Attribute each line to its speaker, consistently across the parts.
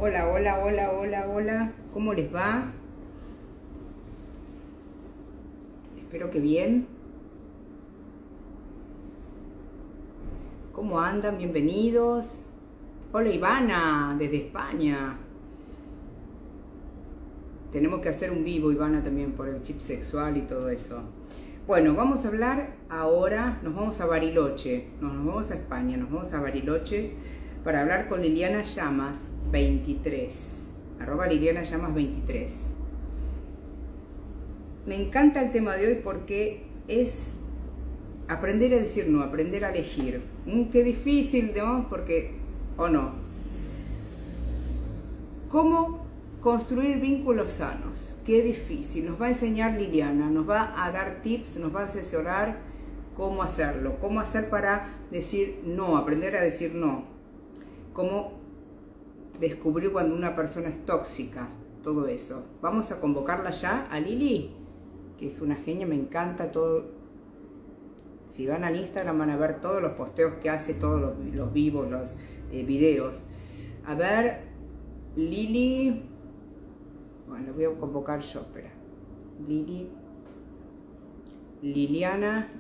Speaker 1: Hola, hola, hola, hola, hola. ¿Cómo les va? Espero que bien. ¿Cómo andan? Bienvenidos. Hola Ivana, desde España. Tenemos que hacer un vivo, Ivana, también por el chip sexual y todo eso. Bueno, vamos a hablar ahora, nos vamos a Bariloche, nos vamos a España, nos vamos a Bariloche para hablar con Liliana Llamas 23, @Liliana Llamas 23. Me encanta el tema de hoy porque es aprender a decir no, aprender a elegir. Qué difícil, ¿no? Porque, o no. ¿Cómo construir vínculos sanos? Qué difícil. Nos va a enseñar Liliana, nos va a dar tips, nos va a asesorar cómo hacerlo. Cómo hacer para decir no, aprender a decir no. Cómo descubrir cuando una persona es tóxica, todo eso. Vamos a convocarla ya a Lili, que es una genia, me encanta todo. Si van al Instagram van a ver todos los posteos que hace, todos los vivos, los videos. A ver, Lili, bueno, lo voy a convocar yo, espera. Liliana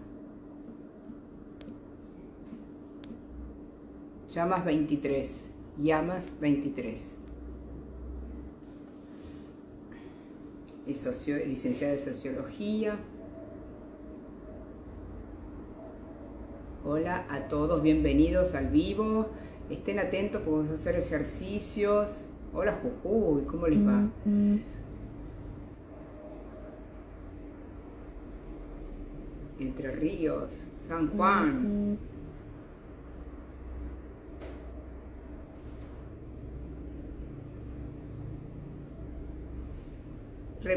Speaker 1: Llamas 23. Llamas 23. Es licenciada de Sociología. Hola a todos, bienvenidos al vivo. Estén atentos, vamos a hacer ejercicios. Hola Jujuy, ¿cómo les va? Entre Ríos, San Juan.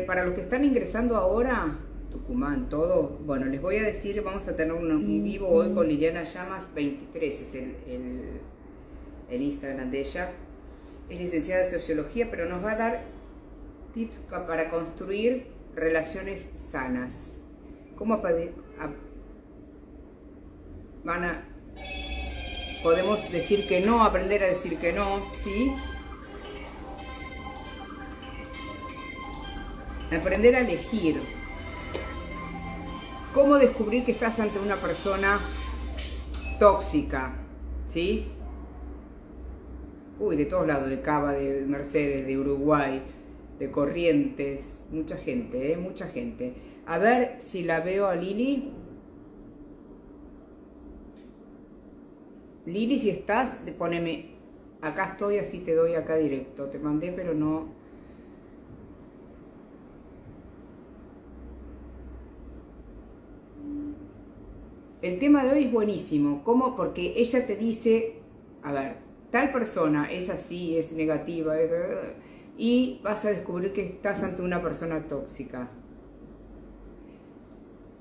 Speaker 1: Para los que están ingresando ahora, Tucumán, todo, bueno, les voy a decir, vamos a tener un vivo hoy con Liliana Llamas 23, es el Instagram de ella. Es licenciada en Sociología, pero nos va a dar tips para construir relaciones sanas. ¿Cómo podemos decir que no, aprender a decir que no, ¿sí? Aprender a elegir. ¿Cómo descubrir que estás ante una persona tóxica? ¿Sí? Uy, de todos lados, de Cava, de Mercedes, de Uruguay, de Corrientes, mucha gente, mucha gente. A ver si la veo a Lili. Lili, si estás, poneme, acá estoy, así te doy acá directo. Te mandé, pero no. El tema de hoy es buenísimo. ¿Cómo? Porque ella te dice, a ver, tal persona es así, es negativa, y vas a descubrir que estás ante una persona tóxica.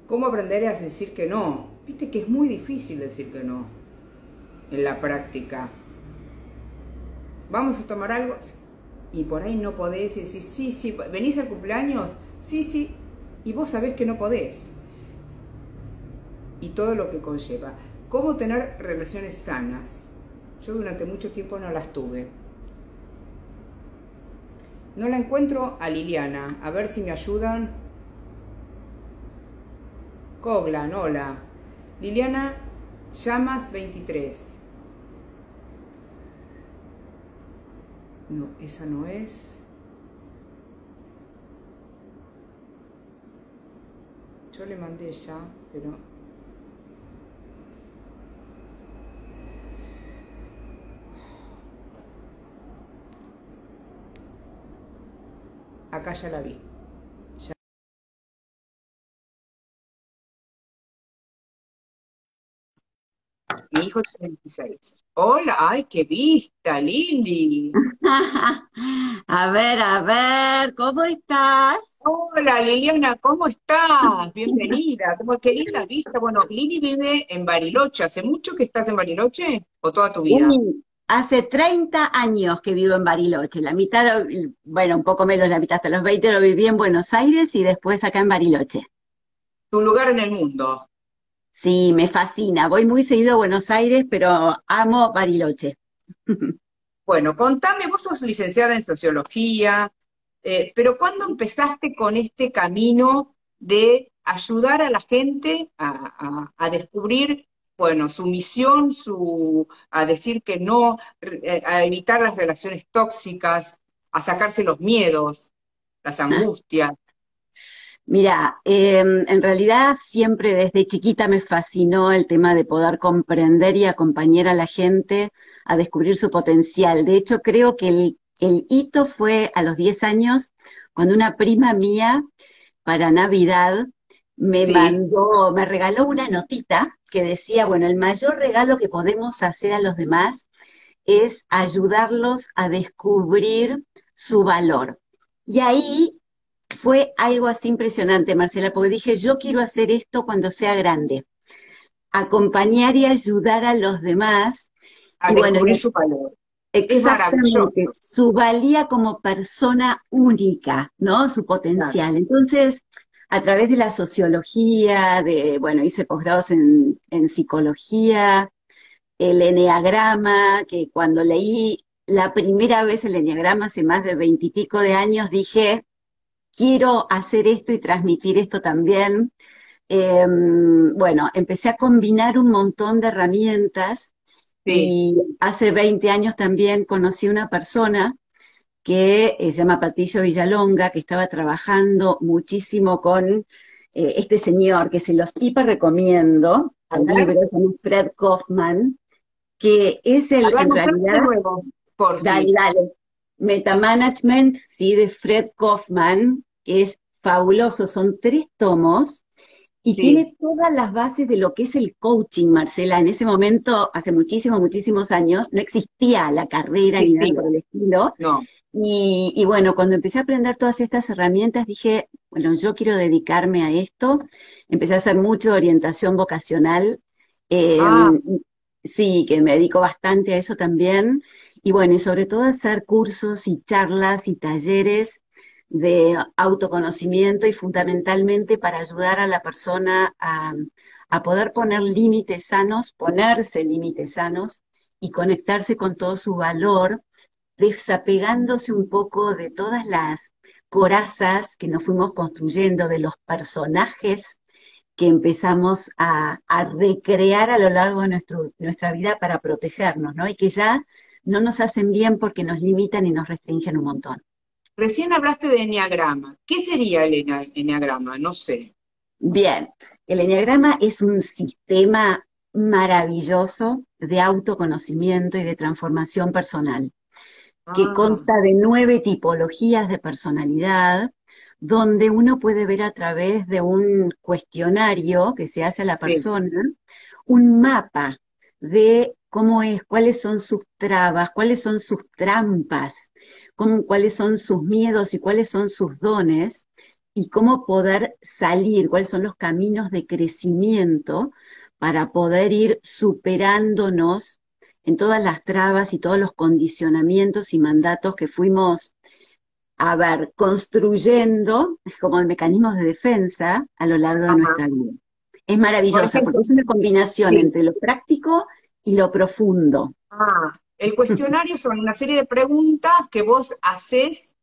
Speaker 1: ¿Cómo aprender a decir que no? Viste que es muy difícil decir que no en la práctica. ¿Vamos a tomar algo? Y por ahí no podés y decís, sí, sí, ¿venís al cumpleaños? Sí, sí, y vos sabés que no podés. Y todo lo que conlleva. ¿Cómo tener relaciones sanas? Yo durante mucho tiempo no las tuve. No la encuentro a Liliana. A ver si me ayudan. Coglan, hola. Liliana Llamas 23. No, esa no es. Yo le mandé ya, pero... Acá ya la vi. Ya. Mi hijo tiene 26. Hola, ay, qué vista, Lili.
Speaker 2: A ver, ¿cómo estás?
Speaker 1: Hola, Liliana, ¿cómo estás? Bienvenida. Qué linda vista. Bueno, Lili vive en Bariloche. ¿Hace mucho que estás en Bariloche o toda tu vida?
Speaker 2: Hace 30 años que vivo en Bariloche. La mitad, bueno, un poco menos la mitad, hasta los 20 lo viví en Buenos Aires y después acá en Bariloche.
Speaker 1: Tu lugar en el mundo.
Speaker 2: Sí, me fascina. Voy muy seguido a Buenos Aires, pero amo Bariloche.
Speaker 1: Bueno, contame, vos sos licenciada en sociología, pero ¿cuándo empezaste con este camino de ayudar a la gente a descubrir, bueno, su misión, a decir que no, a evitar las relaciones tóxicas, a sacarse los miedos, las angustias?
Speaker 2: Mira, en realidad siempre desde chiquita me fascinó el tema de poder comprender y acompañar a la gente a descubrir su potencial. De hecho, creo que el hito fue a los 10 años, cuando una prima mía para Navidad
Speaker 1: Sí,
Speaker 2: me regaló una notita que decía, bueno, el mayor regalo que podemos hacer a los demás es ayudarlos a descubrir su valor. Y ahí fue algo así impresionante, Marcela, porque dije, yo quiero hacer esto cuando sea grande, acompañar y ayudar a los demás.
Speaker 1: a
Speaker 2: Y bueno,
Speaker 1: descubrir su valor. Es
Speaker 2: exactamente,
Speaker 1: maravilloso.
Speaker 2: su valía como persona única, ¿no? Su
Speaker 1: Claro.
Speaker 2: potencial. Entonces, a través de la sociología, bueno, hice posgrados en psicología, el eneagrama, que cuando leí la primera vez el eneagrama hace más de 20 y pico de años, dije, quiero hacer esto y transmitir esto también. Bueno, empecé a combinar un montón de herramientas
Speaker 1: Sí,
Speaker 2: y hace 20 años también conocí una persona que se llama Patricio Villalonga, que estaba trabajando muchísimo con este señor, que se los hiper recomiendo,
Speaker 1: a
Speaker 2: el
Speaker 1: ver,
Speaker 2: libro, se llama Fred Kaufman, que es en
Speaker 1: hablamos de
Speaker 2: realidad,
Speaker 1: nuevo,
Speaker 2: dale,
Speaker 1: porfi.
Speaker 2: dale, Metamanagement, sí, de Fred Kaufman, que es fabuloso, son 3 tomos y
Speaker 1: Sí,
Speaker 2: tiene todas las bases de lo que es el coaching, Marcela. En ese momento, hace muchísimos, muchísimos años, no existía la carrera ni nada
Speaker 1: existía.
Speaker 2: por el estilo.
Speaker 1: No.
Speaker 2: Y bueno, cuando empecé a aprender todas estas herramientas, dije, bueno, yo quiero dedicarme a esto. Empecé a hacer mucho orientación vocacional. eh,
Speaker 1: Ah,
Speaker 2: sí, que me dedico bastante a eso también. Y bueno, y sobre todo a hacer cursos y charlas y talleres de autoconocimiento y fundamentalmente para ayudar a la persona a poder poner límites sanos, ponerse límites sanos y conectarse con todo su valor, desapegándose un poco de todas las corazas que nos fuimos construyendo, de los personajes que empezamos a recrear a lo largo de nuestra vida para protegernos, ¿no? Y que ya no nos hacen bien porque nos limitan y nos restringen un montón.
Speaker 1: recién hablaste de enneagrama. ¿Qué sería el enneagrama? No sé.
Speaker 2: Bien, el enneagrama es un sistema maravilloso de autoconocimiento y de transformación personal, que
Speaker 1: Ah,
Speaker 2: consta de 9 tipologías de personalidad, donde uno puede ver a través de un cuestionario que se hace a la
Speaker 1: sí.
Speaker 2: persona, un mapa de cómo es, cuáles son sus trabas, cuáles son sus trampas, cuáles son sus miedos y cuáles son sus dones, y cómo poder salir, cuáles son los caminos de crecimiento para poder ir superándonos en todas las trabas y todos los condicionamientos y mandatos que fuimos, a ver, construyendo como mecanismos de defensa a lo largo de
Speaker 1: Ajá.
Speaker 2: nuestra vida. Es
Speaker 1: Por
Speaker 2: maravillosa porque
Speaker 1: ejemplo,
Speaker 2: es una combinación
Speaker 1: sí.
Speaker 2: entre lo práctico y lo profundo.
Speaker 1: El cuestionario son una serie de preguntas que vos haces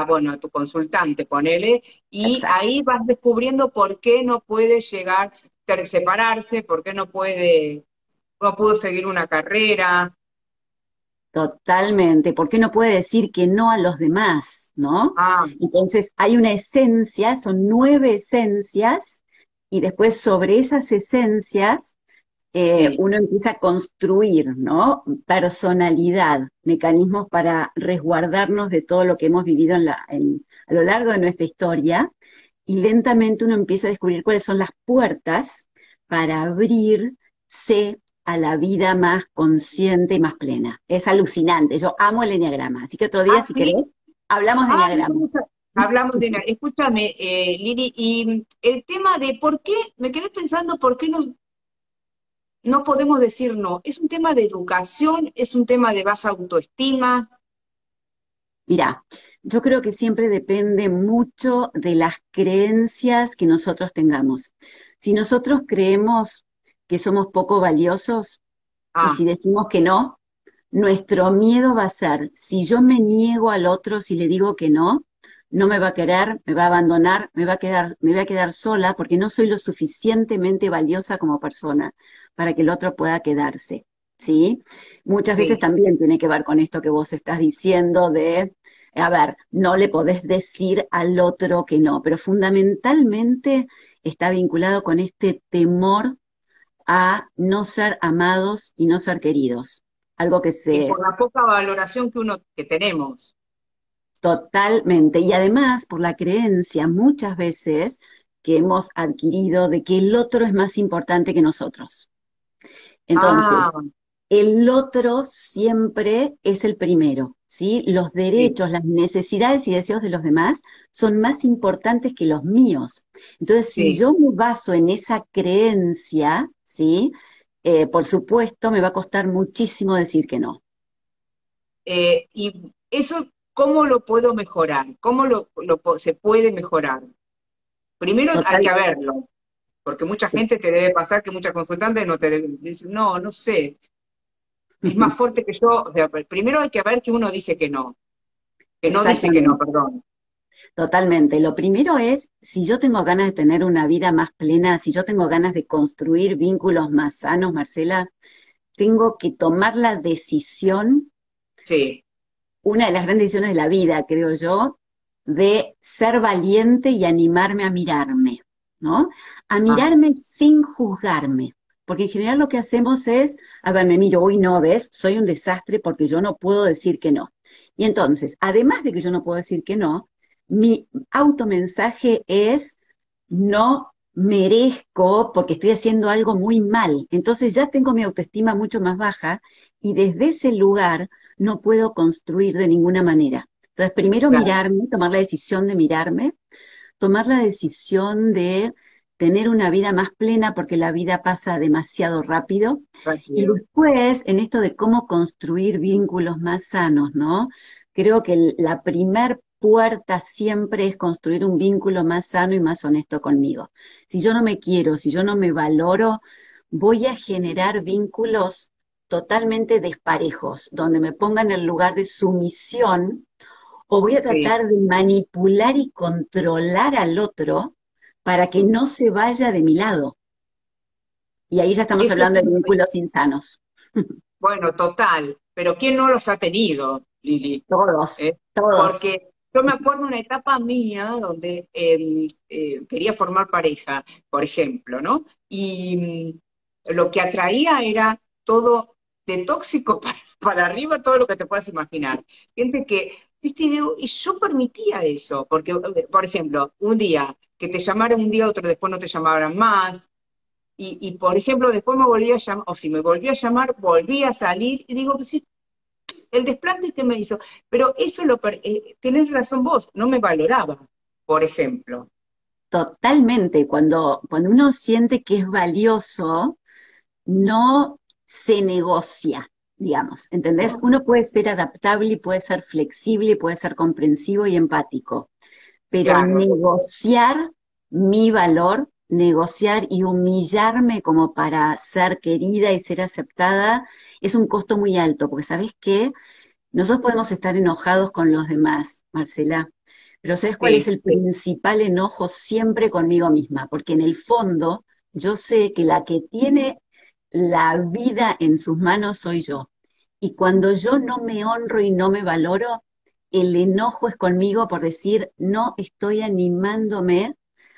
Speaker 1: bueno, a tu consultante, ponele, y
Speaker 2: Exacto.
Speaker 1: ahí vas descubriendo por qué no puede llegar, separarse, por qué no pudo seguir una carrera.
Speaker 2: Totalmente, ¿por qué no puede decir que no a los demás, no?
Speaker 1: Ah,
Speaker 2: Entonces hay una esencia, son 9 esencias, y después sobre esas esencias
Speaker 1: sí.
Speaker 2: uno empieza a construir, ¿no? Personalidad, mecanismos para resguardarnos de todo lo que hemos vivido a lo largo de nuestra historia, y lentamente uno empieza a descubrir cuáles son las puertas para abrirse a la vida más consciente y más plena. Es alucinante, yo amo el enneagrama, así que otro día,
Speaker 1: Ah,
Speaker 2: si
Speaker 1: sí.
Speaker 2: querés, hablamos de
Speaker 1: Ah,
Speaker 2: enneagrama.
Speaker 1: hablamos de nada. Escúchame, Lili, y el tema de por qué, me quedé pensando por qué no podemos decir no. ¿Es un tema de educación? ¿Es un tema de baja autoestima?
Speaker 2: Mirá, yo creo que siempre depende mucho de las creencias que nosotros tengamos. Si nosotros creemos que somos poco valiosos y
Speaker 1: Ah,
Speaker 2: si decimos que no, nuestro miedo va a ser, si yo me niego al otro, si le digo que no, no me va a querer, me va a abandonar, me voy a quedar sola porque no soy lo suficientemente valiosa como persona para que el otro pueda quedarse, ¿sí? Muchas veces
Speaker 1: Sí.
Speaker 2: también tiene que ver con esto que vos estás diciendo de, a ver, no le podés decir al otro que no, pero fundamentalmente está vinculado con este temor a no ser amados y no ser queridos. Algo que
Speaker 1: Y por
Speaker 2: se
Speaker 1: la poca valoración que tenemos.
Speaker 2: totalmente, y además por la creencia muchas veces que hemos adquirido de que el otro es más importante que nosotros. Entonces,
Speaker 1: Ah,
Speaker 2: el otro siempre es el primero, ¿sí? Los
Speaker 1: sí,
Speaker 2: derechos, las necesidades y deseos de los demás son más importantes que los míos. Entonces, si
Speaker 1: sí.
Speaker 2: yo me baso en esa creencia, ¿sí? Por supuesto, me va a costar muchísimo decir que no.
Speaker 1: Y eso, ¿cómo lo puedo mejorar? ¿Cómo se puede mejorar? Primero hay
Speaker 2: Total,
Speaker 1: que verlo, porque mucha gente te debe pasar que muchas consultantes no te deben, dicen, no, no sé, es más fuerte que yo. O sea, primero hay que ver que uno dice que no dice que no,
Speaker 2: exactamente.
Speaker 1: perdón.
Speaker 2: Totalmente. Lo primero es, si yo tengo ganas de tener una vida más plena, si yo tengo ganas de construir vínculos más sanos, Marcela, tengo que tomar la decisión,
Speaker 1: Sí,
Speaker 2: una de las grandes decisiones de la vida, creo yo, de ser valiente y animarme a mirarme, ¿no? A
Speaker 1: ah,
Speaker 2: mirarme sin juzgarme. Porque en general lo que hacemos es, a ver, me miro, hoy no ves, soy un desastre porque yo no puedo decir que no. Y entonces, además de que yo no puedo decir que no, mi automensaje es, no merezco porque estoy haciendo algo muy mal. Entonces ya tengo mi autoestima mucho más baja y desde ese lugar no puedo construir de ninguna manera. Entonces, primero
Speaker 1: claro,
Speaker 2: mirarme, tomar la decisión de mirarme, tomar la decisión de tener una vida más plena porque la vida pasa demasiado rápido. Y
Speaker 1: rápido.
Speaker 2: después, en esto de cómo construir vínculos más sanos, ¿no? Creo que la primer puerta siempre es construir un vínculo más sano y más honesto conmigo. Si yo no me quiero, si yo no me valoro, voy a generar vínculos totalmente desparejos, donde me ponga en el lugar de sumisión o voy a
Speaker 1: Sí,
Speaker 2: tratar de manipular y controlar al otro para que no se vaya de mi lado. Y ahí ya estamos
Speaker 1: eso es
Speaker 2: hablando de vínculos insanos.
Speaker 1: bueno, total, pero ¿quién no los ha tenido, Lili?
Speaker 2: Todos,
Speaker 1: ¿Eh?
Speaker 2: todos.
Speaker 1: Porque yo me acuerdo una etapa mía donde quería formar pareja, por ejemplo, ¿no? Y lo que atraía era todo de tóxico para arriba, todo lo que te puedas imaginar. Gente que, viste, y yo permitía eso, porque, por ejemplo, un día que te llamaran un día, otro después no te llamaran más. Por ejemplo, después me volvía a llamar, o si me volvía a llamar, volvía a salir, y digo, pues sí, el desplante que me hizo. Pero eso tenés razón vos, no me valoraba, por ejemplo.
Speaker 2: Totalmente. Cuando uno siente que es valioso, no se negocia, digamos. ¿Entendés? Uno puede ser adaptable y puede ser flexible y puede ser comprensivo y empático, pero
Speaker 1: Claro,
Speaker 2: negociar mi valor, negociar y humillarme como para ser querida y ser aceptada es un costo muy alto, porque ¿sabés qué? Nosotros podemos estar enojados con los demás, Marcela, pero ¿sabes cuál es
Speaker 1: sí,
Speaker 2: el principal enojo siempre conmigo misma? Porque en el fondo yo sé que la que tiene la vida en sus manos soy yo. Y cuando yo no me honro y no me valoro, el enojo es conmigo por decir, no estoy animándome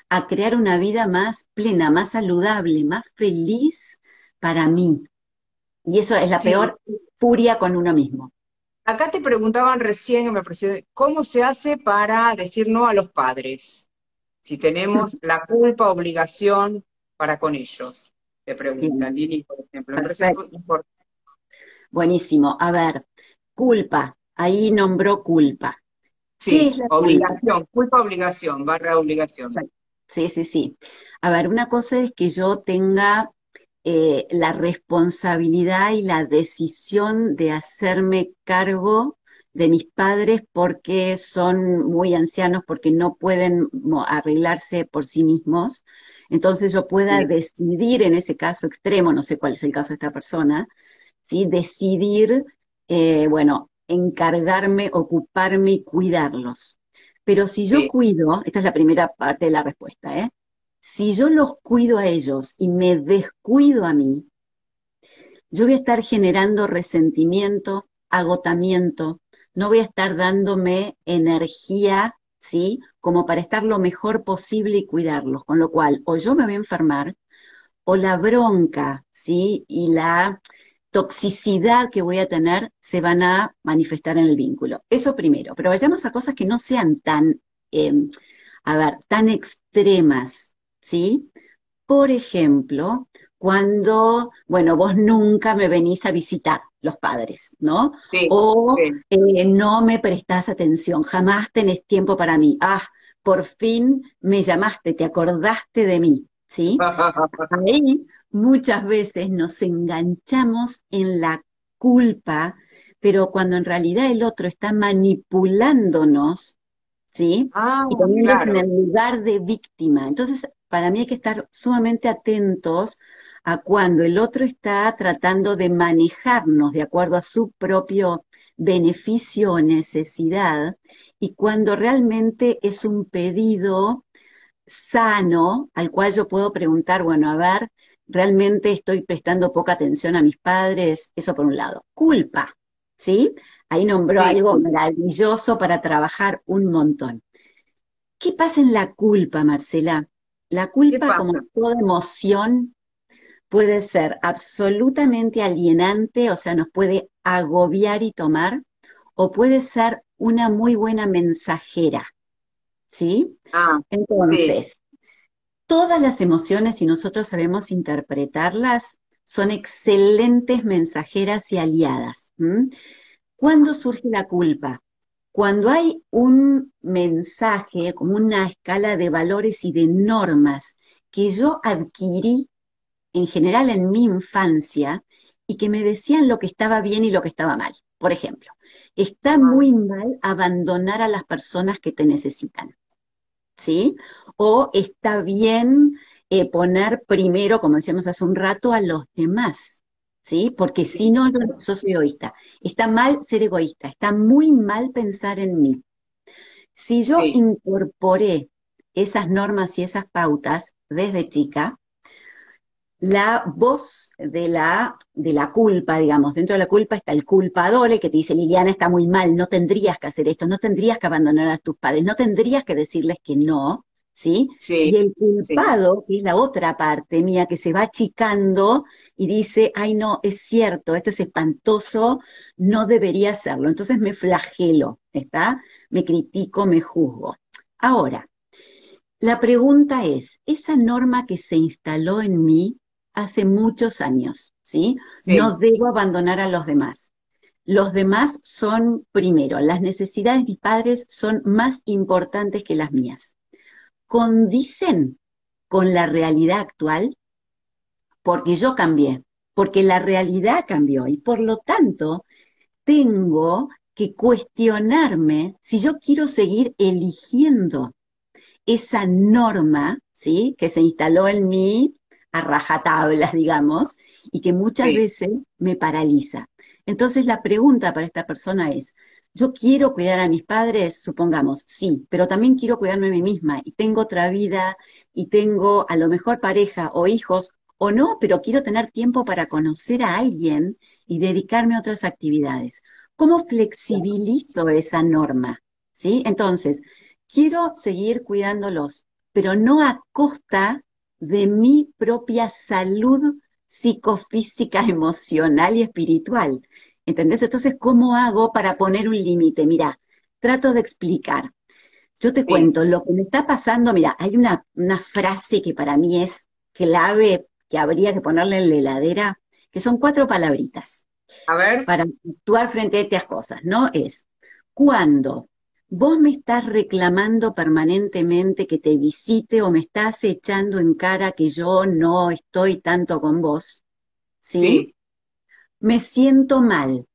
Speaker 2: a crear una vida más plena, más saludable, más feliz para mí. Y eso es la
Speaker 1: sí.
Speaker 2: peor furia con uno mismo.
Speaker 1: Acá te preguntaban recién, me pareció, ¿cómo se hace para decir no a los padres? Si tenemos la culpa, obligación para con ellos, te preguntan,
Speaker 2: Bien,
Speaker 1: Lili, por ejemplo. Me parece
Speaker 2: perfecto,
Speaker 1: importante.
Speaker 2: buenísimo. A ver, culpa, ahí nombró culpa. ¿Qué es
Speaker 1: Sí,
Speaker 2: la culpa?
Speaker 1: obligación, culpa, obligación, barra obligación.
Speaker 2: Exacto. Sí, sí, sí. A ver, una cosa es que yo tenga la responsabilidad y la decisión de hacerme cargo de mis padres porque son muy ancianos, porque no pueden arreglarse por sí mismos. Entonces yo pueda
Speaker 1: Sí,
Speaker 2: decidir en ese caso extremo, no sé cuál es el caso de esta persona, ¿sí? Decidir bueno, encargarme, ocuparme y cuidarlos. Pero si yo
Speaker 1: Sí.
Speaker 2: cuido, esta es la primera parte de la respuesta, ¿eh? Si yo los cuido a ellos y me descuido a mí, yo voy a estar generando resentimiento, agotamiento, no voy a estar dándome energía, ¿sí? Como para estar lo mejor posible y cuidarlos, con lo cual o yo me voy a enfermar o la bronca, ¿sí? Y la toxicidad que voy a tener se van a manifestar en el vínculo. Eso primero, pero vayamos a cosas que no sean tan, eh, a ver, tan extremas, ¿sí? Por ejemplo, cuando, bueno, vos nunca me venís a visitar, los padres, ¿no?
Speaker 1: Sí,
Speaker 2: O
Speaker 1: sí.
Speaker 2: no me prestás atención, jamás tenés tiempo para mí. Ah, por fin me llamaste, te acordaste de mí, ¿sí? Ahí muchas veces nos enganchamos en la culpa, pero cuando en realidad el otro está manipulándonos, ¿sí?
Speaker 1: Ah,
Speaker 2: Y poniéndose en
Speaker 1: claro.
Speaker 2: el lugar de víctima. Entonces, para mí hay que estar sumamente atentos a cuando el otro está tratando de manejarnos de acuerdo a su propio beneficio o necesidad y cuando realmente es un pedido sano al cual yo puedo preguntar, bueno, a ver, realmente estoy prestando poca atención a mis padres, eso por un lado. Culpa, ¿sí? Ahí nombró
Speaker 1: Sí,
Speaker 2: algo
Speaker 1: sí.
Speaker 2: maravilloso para trabajar un montón. ¿Qué pasa en la culpa, Marcela? La
Speaker 1: ¿Qué
Speaker 2: culpa, como
Speaker 1: pasa?
Speaker 2: toda emoción, puede ser absolutamente alienante, o sea, nos puede agobiar y tomar, o puede ser una muy buena mensajera, ¿sí?
Speaker 1: Ah, sí,
Speaker 2: Entonces, todas las emociones, si nosotros sabemos interpretarlas, son excelentes mensajeras y aliadas. ¿M? ¿Cuándo surge la culpa? Cuando hay un mensaje, como una escala de valores y de normas que yo adquirí en general en mi infancia y que me decían lo que estaba bien y lo que estaba mal. Por ejemplo, está
Speaker 1: ah,
Speaker 2: muy mal abandonar a las personas que te necesitan. ¿Sí? O está bien poner primero, como decíamos hace un rato, a los demás, ¿sí? Porque si
Speaker 1: sí,
Speaker 2: no, yo soy egoísta. Está mal ser egoísta, está muy mal pensar en mí. Si yo
Speaker 1: sí,
Speaker 2: incorporé esas normas y esas pautas desde chica, la voz de la culpa, digamos, dentro de la culpa está el culpador, el que te dice, Liliana, está muy mal, no tendrías que hacer esto, no tendrías que abandonar a tus padres, no tendrías que decirles que no, ¿sí?
Speaker 1: sí,
Speaker 2: Y el
Speaker 1: sí,
Speaker 2: culpado, que es la otra parte mía, que se va achicando y dice, ay, no, es cierto, esto es espantoso, no debería hacerlo. Entonces me flagelo, ¿está? Me critico, me juzgo. Ahora, la pregunta es, esa norma que se instaló en mí hace muchos años, ¿sí?
Speaker 1: sí,
Speaker 2: No debo abandonar a los demás. Los demás son primero, las necesidades de mis padres son más importantes que las mías. ¿Condicen con la realidad actual? Porque yo cambié, porque la realidad cambió y por lo tanto tengo que cuestionarme si yo quiero seguir eligiendo esa norma, ¿sí? Que se instaló en mí a rajatablas, digamos, y que muchas
Speaker 1: sí.
Speaker 2: veces me paraliza. Entonces la pregunta para esta persona es, yo quiero cuidar a mis padres, supongamos, sí, pero también quiero cuidarme a mí misma y tengo otra vida y tengo a lo mejor pareja o hijos o no, pero quiero tener tiempo para conocer a alguien y dedicarme a otras actividades. ¿Cómo flexibilizo esa norma? ¿Sí? Entonces, quiero seguir cuidándolos, pero no a costa de mi propia salud psicofísica, emocional y espiritual. ¿Entendés? Entonces, ¿cómo hago para poner un límite? Mira, trato de explicar. Yo te
Speaker 1: Sí.
Speaker 2: cuento, lo que me está pasando, mira, hay una frase que para mí es clave, que habría que ponerle en la heladera, que son cuatro palabritas
Speaker 1: A ver,
Speaker 2: para actuar frente a estas cosas, ¿no? Es cuando vos me estás reclamando permanentemente que te visite o me estás echando en cara que yo no estoy tanto con vos, ¿sí?
Speaker 1: sí,
Speaker 2: Me siento mal,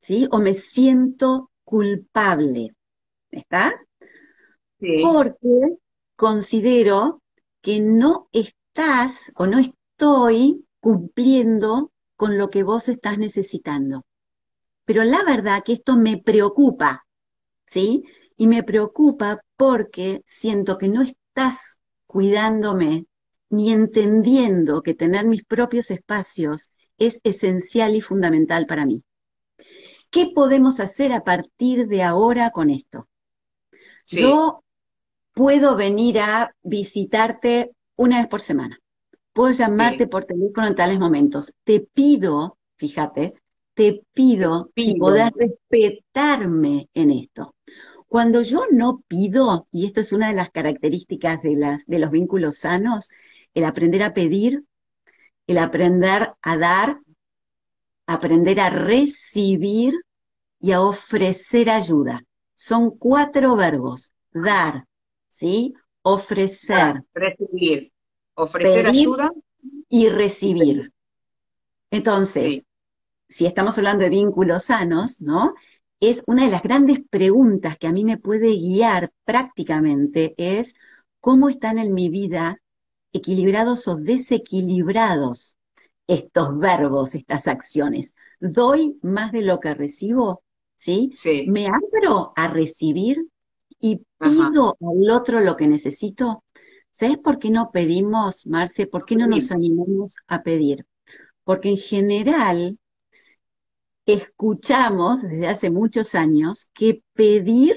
Speaker 2: ¿sí? O me siento culpable, ¿está?
Speaker 1: sí,
Speaker 2: Porque considero que no estás o no estoy cumpliendo con lo que vos estás necesitando. Pero la verdad que esto me preocupa, ¿sí? Y me preocupa porque siento que no estás cuidándome ni entendiendo que tener mis propios espacios es esencial y fundamental para mí. ¿Qué podemos hacer a partir de ahora con esto?
Speaker 1: Sí,
Speaker 2: Yo puedo venir a visitarte una vez por semana. Puedo llamarte
Speaker 1: sí,
Speaker 2: por teléfono en tales momentos. Te pido, fíjate, te
Speaker 1: te
Speaker 2: pido si podés
Speaker 1: pido.
Speaker 2: respetarme en esto. Cuando yo no pido, y esto es una de las características de los vínculos sanos, el aprender a pedir, el aprender a dar, aprender a recibir y a ofrecer ayuda. Son 4 verbos: dar, ¿sí?
Speaker 1: Dar,
Speaker 2: Ofrecer,
Speaker 1: recibir, ofrecer
Speaker 2: pedir
Speaker 1: ayuda
Speaker 2: y
Speaker 1: y pedir.
Speaker 2: recibir.
Speaker 1: Sí,
Speaker 2: Entonces, si estamos hablando de vínculos sanos, ¿no? Es una de las grandes preguntas que a mí me puede guiar prácticamente es cómo están en mi vida equilibrados o desequilibrados estos verbos, estas acciones. ¿Doy más de lo que recibo? ¿Sí?
Speaker 1: sí,
Speaker 2: ¿Me abro a recibir y
Speaker 1: ajá.
Speaker 2: pido al otro lo que necesito? ¿Sabes por qué no pedimos, Marce? ¿Por
Speaker 1: No
Speaker 2: qué no nos
Speaker 1: pedimos.
Speaker 2: animamos a pedir? Porque en general escuchamos desde hace muchos años que pedir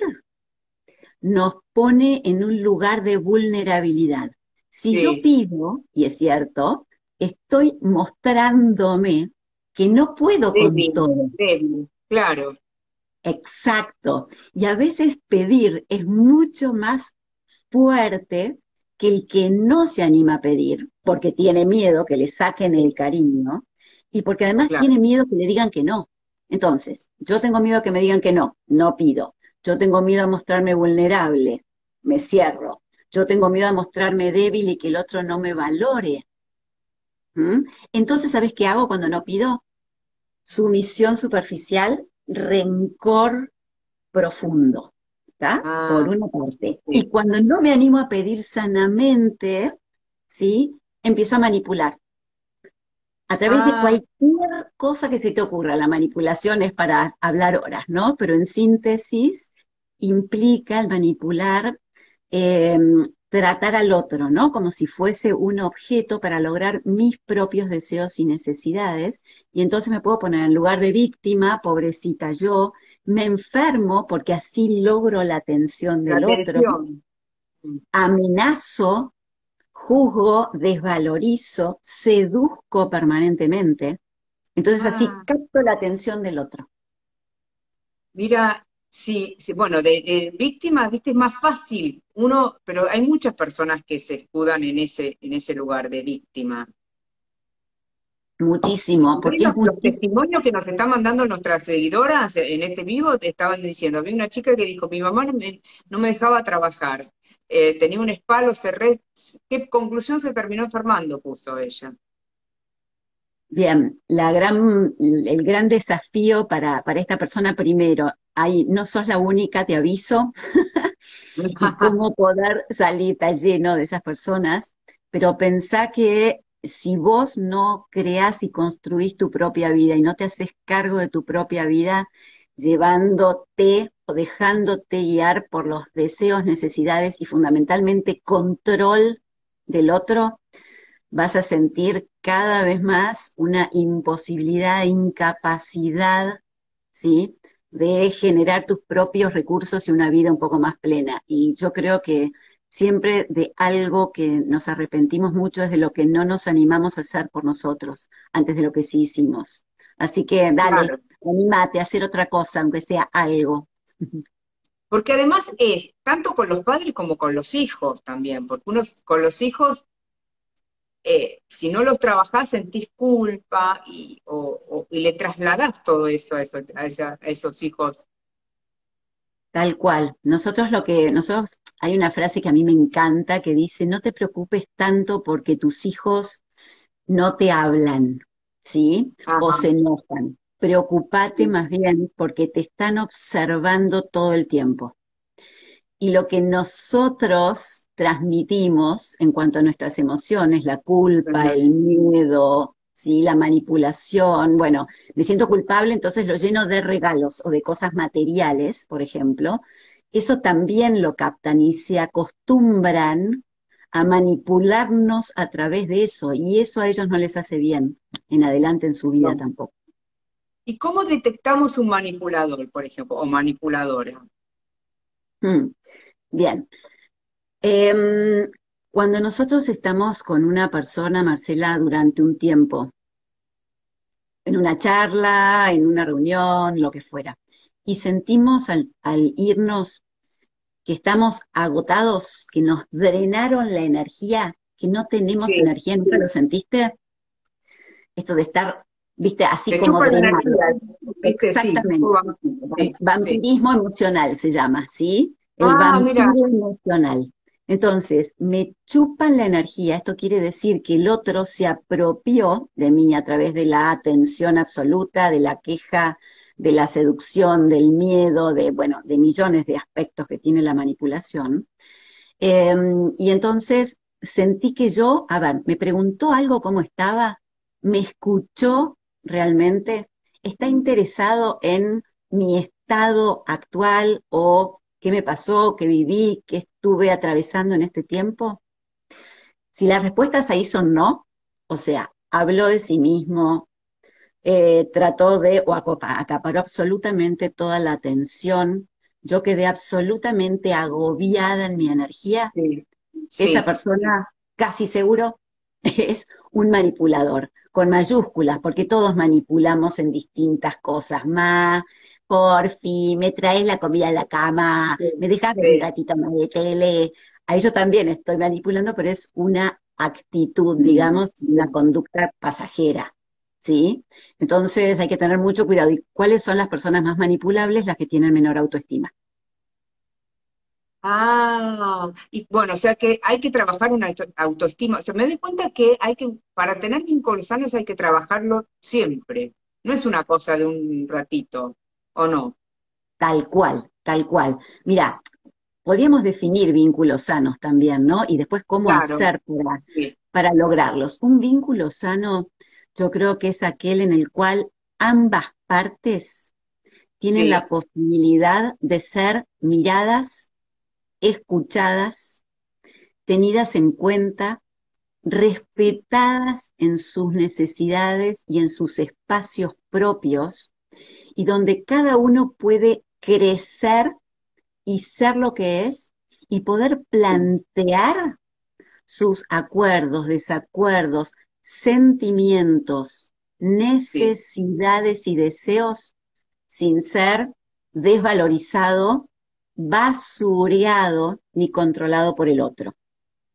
Speaker 2: nos pone en un lugar de vulnerabilidad. Si yo
Speaker 1: Sí,
Speaker 2: pido, y es cierto, estoy mostrándome que no puedo con
Speaker 1: débil,
Speaker 2: todo.
Speaker 1: débil, claro,
Speaker 2: Exacto. Y a veces pedir es mucho más fuerte que el que no se anima a pedir, porque tiene miedo que le saquen el
Speaker 1: sí,
Speaker 2: cariño y porque además
Speaker 1: claro.
Speaker 2: tiene miedo que le digan que no. Entonces, yo tengo miedo que me digan que no, no pido. Yo tengo miedo a mostrarme vulnerable, me cierro. Yo tengo miedo a mostrarme débil y que el otro no me valore. ¿Mm? Entonces, ¿sabes qué hago cuando no pido? Sumisión superficial, rencor profundo, ¿está? Por
Speaker 1: Ah,
Speaker 2: una parte. Y
Speaker 1: sí.
Speaker 2: cuando no me animo a pedir sanamente, ¿sí? Empiezo a manipular. A través de
Speaker 1: Ah,
Speaker 2: cualquier cosa que se te ocurra, la manipulación es para hablar horas, ¿no? Pero en síntesis implica el manipular, eh, tratar al otro, ¿no? Como si fuese un objeto para lograr mis propios deseos y necesidades. Y entonces me puedo poner en lugar de víctima, pobrecita yo, me enfermo porque así logro la atención
Speaker 1: la
Speaker 2: del otro,
Speaker 1: atención.
Speaker 2: amenazo, juzgo, desvalorizo, seduzco permanentemente. Entonces así
Speaker 1: Ah,
Speaker 2: capto la atención del otro.
Speaker 1: mira, sí, sí, bueno, de víctimas, viste, es más fácil. Uno, pero hay muchas personas que se escudan en ese lugar de víctima.
Speaker 2: Muchísimo,
Speaker 1: Hoy
Speaker 2: porque es
Speaker 1: los
Speaker 2: muchísimo.
Speaker 1: testimonios que nos están mandando nuestras seguidoras en este vivo te estaban diciendo, había una chica que dijo, mi mamá no me dejaba trabajar, tenía un spa, lo cerré, ¿qué conclusión se terminó enfermando? Puso ella.
Speaker 2: Bien, el gran desafío para esta persona primero, ahí no sos la única, te aviso, y cómo poder salir, está lleno de esas personas, pero pensá que si vos no creás y construís tu propia vida y no te haces cargo de tu propia vida, llevándote o dejándote guiar por los deseos, necesidades y fundamentalmente control del otro, vas a sentir cada vez más una imposibilidad, incapacidad, ¿sí? De generar tus propios recursos y una vida un poco más plena. Y yo creo que siempre de algo que nos arrepentimos mucho es de lo que no nos animamos a hacer por nosotros, antes de lo que sí hicimos. Así que dale,
Speaker 1: Claro,
Speaker 2: animate a hacer otra cosa, aunque sea algo.
Speaker 1: porque además es tanto con los padres como con los hijos también, porque uno con los hijos, si no los trabajás sentís culpa y le trasladás todo eso a esos hijos.
Speaker 2: Tal cual. Nosotros, hay una frase que a mí me encanta que dice, no te preocupes tanto porque tus hijos no te hablan, ¿sí? O
Speaker 1: Ajá,
Speaker 2: se enojan. Preocupate
Speaker 1: sí,
Speaker 2: más bien porque te están observando todo el tiempo. Y lo que nosotros transmitimos en cuanto a nuestras emociones, la culpa,
Speaker 1: ajá,
Speaker 2: el miedo, ¿sí? La manipulación, bueno, me siento culpable, entonces lo lleno de regalos o de cosas materiales, por ejemplo. Eso también lo captan y se acostumbran a manipularnos a través de eso, y eso a ellos no les hace bien en adelante en su vida
Speaker 1: No.
Speaker 2: tampoco.
Speaker 1: ¿Y cómo detectamos un manipulador, por ejemplo, o manipuladora?
Speaker 2: Mm, bien. Em, Cuando nosotros estamos con una persona, Marcela, durante un tiempo, en una charla, en una reunión, lo que fuera, y sentimos al irnos que estamos agotados, que nos drenaron la energía, que no tenemos
Speaker 1: Sí,
Speaker 2: energía, ¿nunca lo sentiste? Esto de estar, viste, así
Speaker 1: te
Speaker 2: como
Speaker 1: chupa la
Speaker 2: drenado.
Speaker 1: energía, ¿viste? Sí,
Speaker 2: Exactamente.
Speaker 1: sí, sí.
Speaker 2: Vampirismo emocional se llama, ¿sí? El
Speaker 1: Ah, mira,
Speaker 2: vampiro emocional. Entonces, me chupan la energía, esto quiere decir que el otro se apropió de mí a través de la atención absoluta, de la queja, de la seducción, del miedo, de, bueno, de millones de aspectos que tiene la manipulación. Eh, y entonces sentí que yo, a ver, me preguntó algo cómo estaba, me escuchó realmente, está interesado en mi estado actual o qué me pasó, qué viví, qué estuve atravesando en este tiempo. Si las respuestas ahí son no, o sea, habló de sí mismo, trató de, o acaparó absolutamente toda la atención, yo quedé absolutamente agobiada en mi energía,
Speaker 1: sí,
Speaker 2: esa
Speaker 1: sí.
Speaker 2: persona casi seguro es un manipulador, con mayúsculas, porque todos manipulamos en distintas cosas. Porfi, me traes la comida a la cama,
Speaker 1: Sí,
Speaker 2: me dejas ver un
Speaker 1: sí.
Speaker 2: ratito más de tele. A ello también estoy manipulando, pero es una actitud, digamos, una conducta pasajera. ¿Sí? Entonces hay que tener mucho cuidado. ¿Y cuáles son las personas más manipulables? Las que tienen menor autoestima.
Speaker 1: Ah, y bueno, o sea que hay que trabajar una autoestima. O sea, me doy cuenta que hay que, para tener vínculos sanos hay que trabajarlo siempre. No es una cosa de un ratito, ¿o no?
Speaker 2: Tal cual, tal cual. Mira, podríamos definir vínculos sanos también, ¿no? Y después cómo
Speaker 1: Claro,
Speaker 2: hacer
Speaker 1: sí,
Speaker 2: para lograrlos. Un vínculo sano, yo creo que es aquel en el cual ambas partes tienen
Speaker 1: sí,
Speaker 2: la posibilidad de ser miradas, escuchadas, tenidas en cuenta, respetadas en sus necesidades y en sus espacios propios, y donde cada uno puede crecer y ser lo que es y poder plantear sus acuerdos, desacuerdos, sentimientos,
Speaker 1: sí.
Speaker 2: necesidades y deseos sin ser desvalorizado, basureado ni controlado por el otro,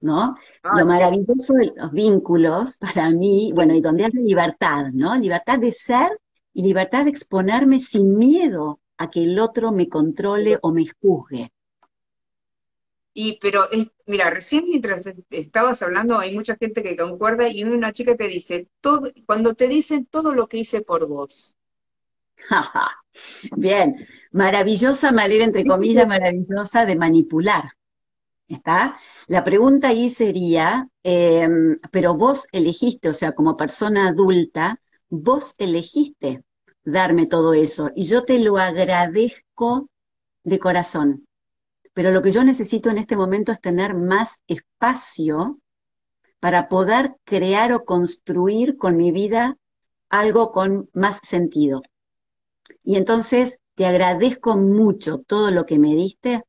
Speaker 2: ¿no?
Speaker 1: Ah,
Speaker 2: Lo maravilloso de los vínculos para mí, bueno, y donde hay libertad, ¿no? Libertad de ser y libertad de exponerme sin miedo a que el otro me controle o me juzgue.
Speaker 1: pero mira, recién mientras estabas hablando hay mucha gente que concuerda y una chica te dice, todo, cuando te dicen todo lo que hice por vos.
Speaker 2: Bien, maravillosa manera, entre comillas, maravillosa de manipular, ¿está? La pregunta ahí sería, pero vos elegiste, o sea, como persona adulta, vos elegiste darme todo eso y yo te lo agradezco de corazón. Pero lo que yo necesito en este momento es tener más espacio para poder crear o construir con mi vida algo con más sentido. Y entonces te agradezco mucho todo lo que me diste,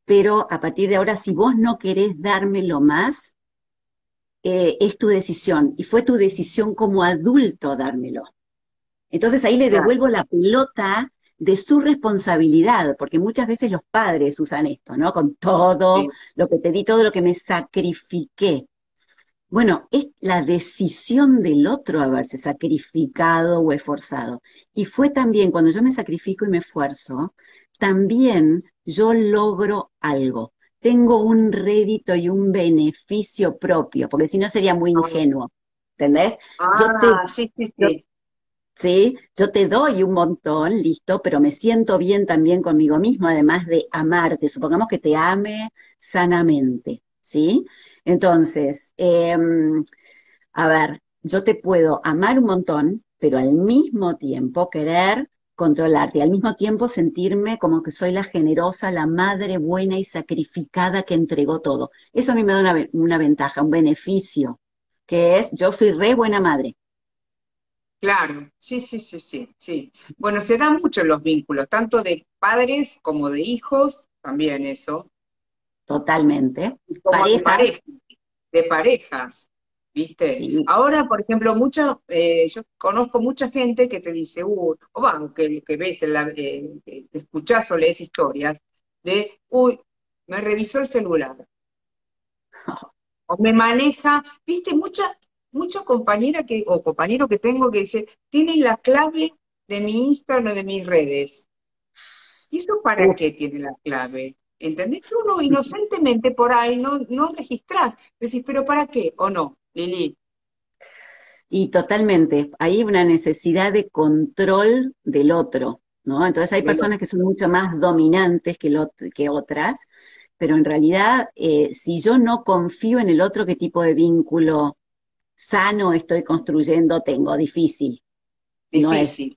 Speaker 2: pero a partir de ahora, si vos no querés dármelo más, es tu decisión. Y fue tu decisión como adulto dármelo. Entonces ahí le
Speaker 1: Claro,
Speaker 2: devuelvo la pelota de su responsabilidad, porque muchas veces los padres usan esto, ¿no? Con todo
Speaker 1: sí.
Speaker 2: lo que te di, todo lo que me sacrifiqué. Bueno, es la decisión del otro haberse sacrificado o esforzado. Y fue también cuando yo me sacrifico y me esfuerzo, también yo logro algo. Tengo un rédito y un beneficio propio, porque si no sería muy ingenuo. ¿Entendés? Yo te,
Speaker 1: Sí, sí,
Speaker 2: yo,
Speaker 1: sí.
Speaker 2: sí, yo te doy un montón, listo, pero me siento bien también conmigo mismo, además de amarte. Supongamos que te ame sanamente, ¿sí? Entonces, a ver, yo te puedo amar un montón, pero al mismo tiempo querer controlarte, y al mismo tiempo sentirme como que soy la generosa, la madre buena y sacrificada que entregó todo. Eso a mí me da una ventaja, un beneficio, que es yo soy re buena madre,
Speaker 1: Claro, sí, sí, sí, sí, sí. Bueno, se dan mucho en los vínculos, tanto de padres como de hijos, también eso,
Speaker 2: totalmente.
Speaker 1: y como
Speaker 2: Pareja,
Speaker 1: de parejas, ¿viste?
Speaker 2: sí,
Speaker 1: Ahora, por ejemplo, yo conozco mucha gente que te dice, o va, que ves, que escuchás o lees historias de, uy, me revisó el celular, o me maneja, ¿viste? Mucha compañera o compañero que tengo que dice, tienen la clave de mi Instagram o de mis redes. ¿Y eso para
Speaker 2: uf,
Speaker 1: qué tiene la clave? ¿Entendés? Que uno inocentemente por ahí no registrás. Decís, ¿pero para qué? ¿O no, Lili?
Speaker 2: y totalmente. Hay una necesidad de control del otro, ¿no? Entonces hay
Speaker 1: De lo-
Speaker 2: personas que son mucho más dominantes que otras, pero en realidad, si yo no confío en el otro, ¿qué tipo de vínculo sano estoy construyendo? Tengo difícil, no es
Speaker 1: Difícil.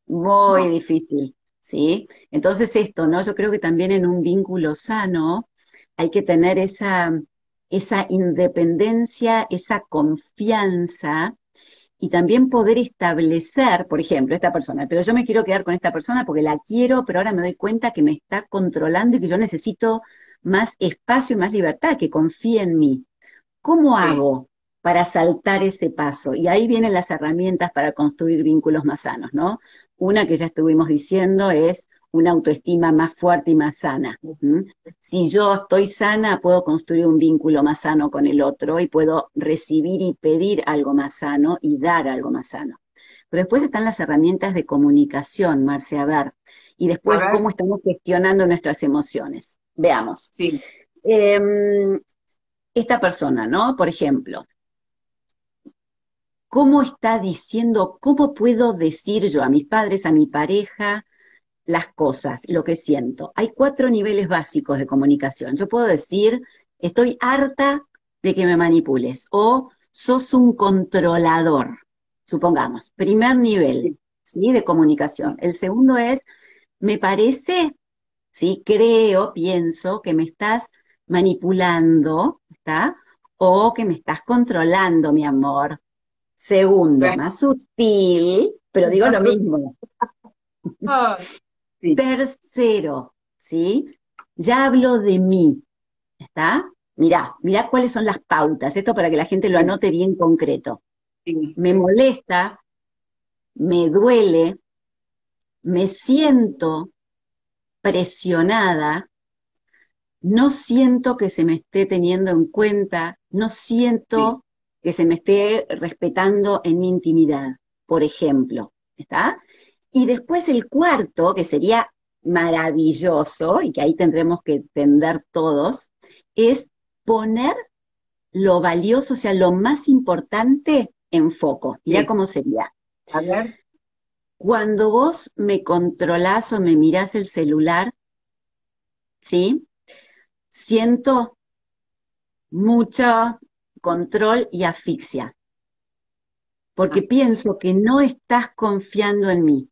Speaker 2: muy
Speaker 1: No,
Speaker 2: difícil, ¿sí? Entonces esto, ¿no? Yo creo que también en un vínculo sano hay que tener esa independencia, esa confianza y también poder establecer, por ejemplo, esta persona, pero yo me quiero quedar con esta persona porque la quiero, pero ahora me doy cuenta que me está controlando y que yo necesito más espacio y más libertad, que confíe en mí. ¿Cómo
Speaker 1: sí.
Speaker 2: hago para saltar ese paso? Y ahí vienen las herramientas para construir vínculos más sanos, ¿no? Una que ya estuvimos diciendo es una autoestima más fuerte y más sana. ¿M? Si yo estoy sana, puedo construir un vínculo más sano con el otro y puedo recibir y pedir algo más sano y dar algo más sano. Pero después están las herramientas de comunicación, Marce, a ver, y
Speaker 1: A
Speaker 2: después cómo
Speaker 1: ver,
Speaker 2: estamos gestionando nuestras emociones. Veamos.
Speaker 1: sí,
Speaker 2: Em, esta persona, ¿no? Por ejemplo, ¿cómo está diciendo, cómo puedo decir yo a mis padres, a mi pareja, las cosas, lo que siento? Hay 4 niveles básicos de comunicación. Yo puedo decir, estoy harta de que me manipules o sos un controlador, supongamos. Primer nivel,
Speaker 1: sí,
Speaker 2: ¿sí? De comunicación.
Speaker 1: sí.
Speaker 2: El segundo es, me parece, ¿sí? Creo, pienso que me estás manipulando, ¿está? O que me estás controlando, mi amor. Segundo,
Speaker 1: Bueno,
Speaker 2: más sutil, pero digo lo mismo.
Speaker 1: ah, sí,
Speaker 2: Tercero, ¿sí? Ya hablo de mí, ¿está? Mirá cuáles son las pautas, esto para que la gente lo
Speaker 1: sí,
Speaker 2: anote bien concreto.
Speaker 1: sí,
Speaker 2: Me molesta, me duele, me siento presionada, no siento que se me esté teniendo en cuenta, no
Speaker 1: sí.
Speaker 2: siento que se me esté respetando en mi intimidad, por ejemplo, ¿está? Y después el cuarto, que sería maravilloso, y que ahí tendremos que entender todos, es poner lo valioso, o sea, lo más importante en foco. Mirá
Speaker 1: Sí.
Speaker 2: cómo sería.
Speaker 1: A ver,
Speaker 2: Cuando vos me controlás o me mirás el celular, ¿sí? Siento mucho control y asfixia, porque
Speaker 1: ah,
Speaker 2: pienso que no estás confiando en mí.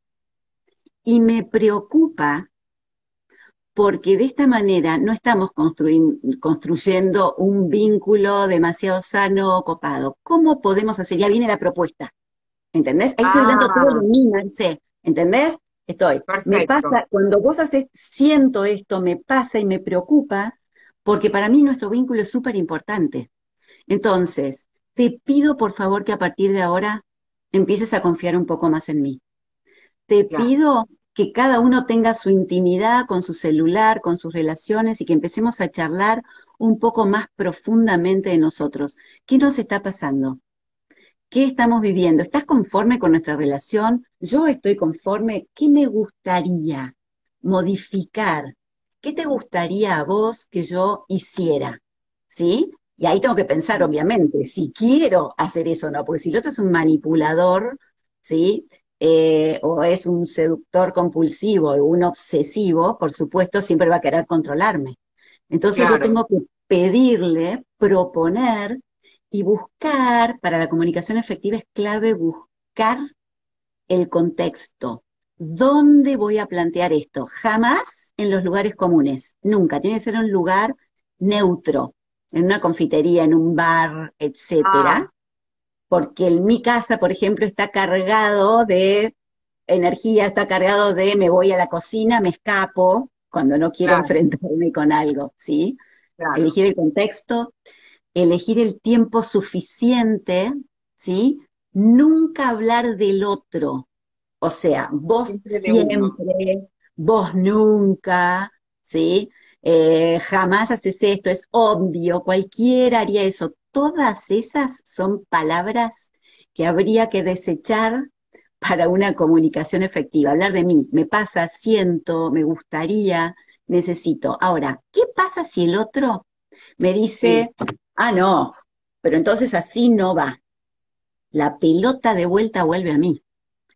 Speaker 2: Y me preocupa porque de esta manera no estamos construyendo un vínculo demasiado sano o copado. ¿Cómo podemos hacer? Ya viene la propuesta, ¿entendés? Ahí estoy hablando todo de
Speaker 1: ah,
Speaker 2: mí, Marce, ¿entendés? Me
Speaker 1: perfecto.
Speaker 2: pasa, cuando vos haces, siento esto, me pasa y me preocupa, porque para mí nuestro vínculo es súper importante. Entonces, te pido por favor que a partir de ahora empieces a confiar un poco más en mí. Te
Speaker 1: Claro.
Speaker 2: pido que cada uno tenga su intimidad con su celular, con sus relaciones y que empecemos a charlar un poco más profundamente de nosotros. ¿Qué nos está pasando? ¿Qué estamos viviendo? ¿Estás conforme con nuestra relación? Yo estoy conforme. ¿Qué me gustaría modificar? ¿Qué te gustaría a vos que yo hiciera? ¿Sí? Y ahí tengo que pensar, obviamente, si quiero hacer eso o no, porque si el otro es un manipulador, ¿sí? O es un seductor compulsivo o un obsesivo, por supuesto, siempre va a querer controlarme. Entonces yo
Speaker 1: Claro,
Speaker 2: tengo que pedirle, proponer Y buscar, para la comunicación efectiva es clave buscar el contexto. ¿Dónde voy a plantear esto? Jamás en los lugares comunes, nunca. Tiene que ser un lugar neutro, en una confitería, en un bar,
Speaker 1: Ah,
Speaker 2: etcétera, porque en mi casa, por ejemplo, está cargado de energía, está cargado de me voy a la cocina, me escapo cuando no quiero
Speaker 1: claro,
Speaker 2: enfrentarme con algo, ¿sí?
Speaker 1: claro.
Speaker 2: Elegir el contexto, elegir el tiempo suficiente, ¿sí? Nunca hablar del otro, o sea, vos
Speaker 1: Siempre de uno.
Speaker 2: siempre, vos nunca, ¿sí? Jamás haces esto, es obvio, cualquiera haría eso. Todas esas son palabras que habría que desechar para una comunicación efectiva. Hablar de mí, me pasa, siento, me gustaría, necesito. Ahora, ¿qué pasa si el otro me
Speaker 1: Sí,
Speaker 2: dice, ah, no, pero entonces así no va? La pelota de vuelta vuelve a mí.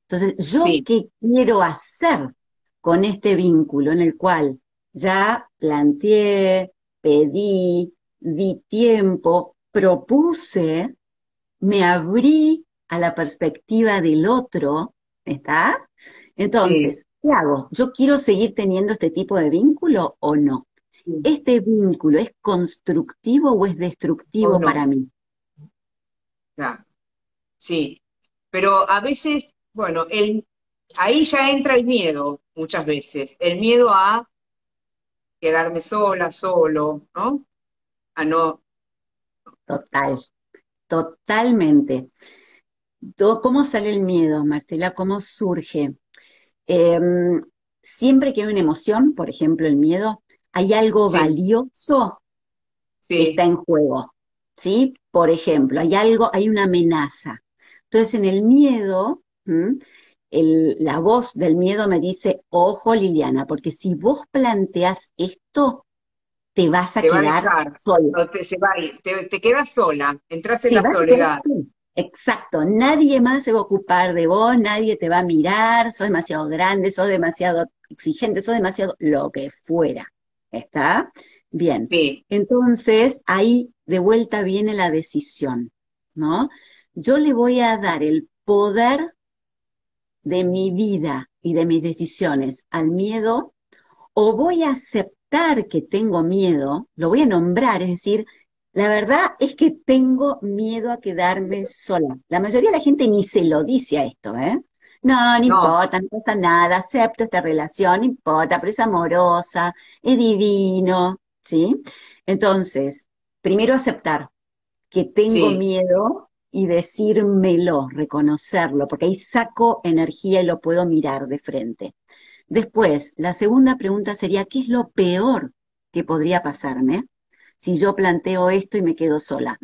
Speaker 2: Entonces, ¿yo
Speaker 1: sí,
Speaker 2: qué quiero hacer con este vínculo en el cual ya planteé, pedí, di tiempo, propuse, me abrí a la perspectiva del otro, ¿está?
Speaker 1: sí,
Speaker 2: Entonces, ¿qué hago? ¿Yo quiero seguir teniendo este tipo de vínculo o no?
Speaker 1: sí.
Speaker 2: ¿Este vínculo es constructivo o es
Speaker 1: O
Speaker 2: destructivo para
Speaker 1: no,
Speaker 2: mí?
Speaker 1: claro, sí. Pero a veces, bueno, ahí ya entra el miedo muchas veces. El miedo a quedarme sola, solo, ¿no? A no,
Speaker 2: Total, totalmente. ¿Cómo sale el miedo, Marcela? ¿Cómo surge? Eh, Siempre que hay una emoción, por ejemplo el miedo, hay algo
Speaker 1: sí,
Speaker 2: valioso que está
Speaker 1: sí,
Speaker 2: en juego, ¿sí? Por ejemplo, hay algo, hay una amenaza. Entonces en el miedo, la voz del miedo me dice, ojo Liliana, porque si vos planteás esto, te vas a
Speaker 1: te va a
Speaker 2: quedar
Speaker 1: dejar,
Speaker 2: sola.
Speaker 1: o se va a ir, te quedas sola, entras en
Speaker 2: Te
Speaker 1: la
Speaker 2: vas a quedar
Speaker 1: soledad.
Speaker 2: sola. Exacto, nadie más se va a ocupar de vos, nadie te va a mirar, sos demasiado grande, sos demasiado exigente, sos demasiado lo que fuera. ¿Está? Bien.
Speaker 1: Sí,
Speaker 2: Entonces, ahí de vuelta viene la decisión, ¿no? Yo le voy a dar el poder de mi vida y de mis decisiones al miedo, o voy a aceptar que tengo miedo, lo voy a nombrar, es decir, la verdad es que tengo miedo a quedarme sola. La mayoría de la gente ni se lo dice a esto, ¿eh? No, no
Speaker 1: no,
Speaker 2: importa, no pasa nada, acepto esta relación, no importa, pero es amorosa, es divino, ¿sí? Entonces, primero aceptar que tengo
Speaker 1: sí.
Speaker 2: miedo y decírmelo, reconocerlo, porque ahí saco energía y lo puedo mirar de frente. Después, la segunda pregunta sería, ¿qué es lo peor que podría pasarme si yo planteo esto y me quedo sola?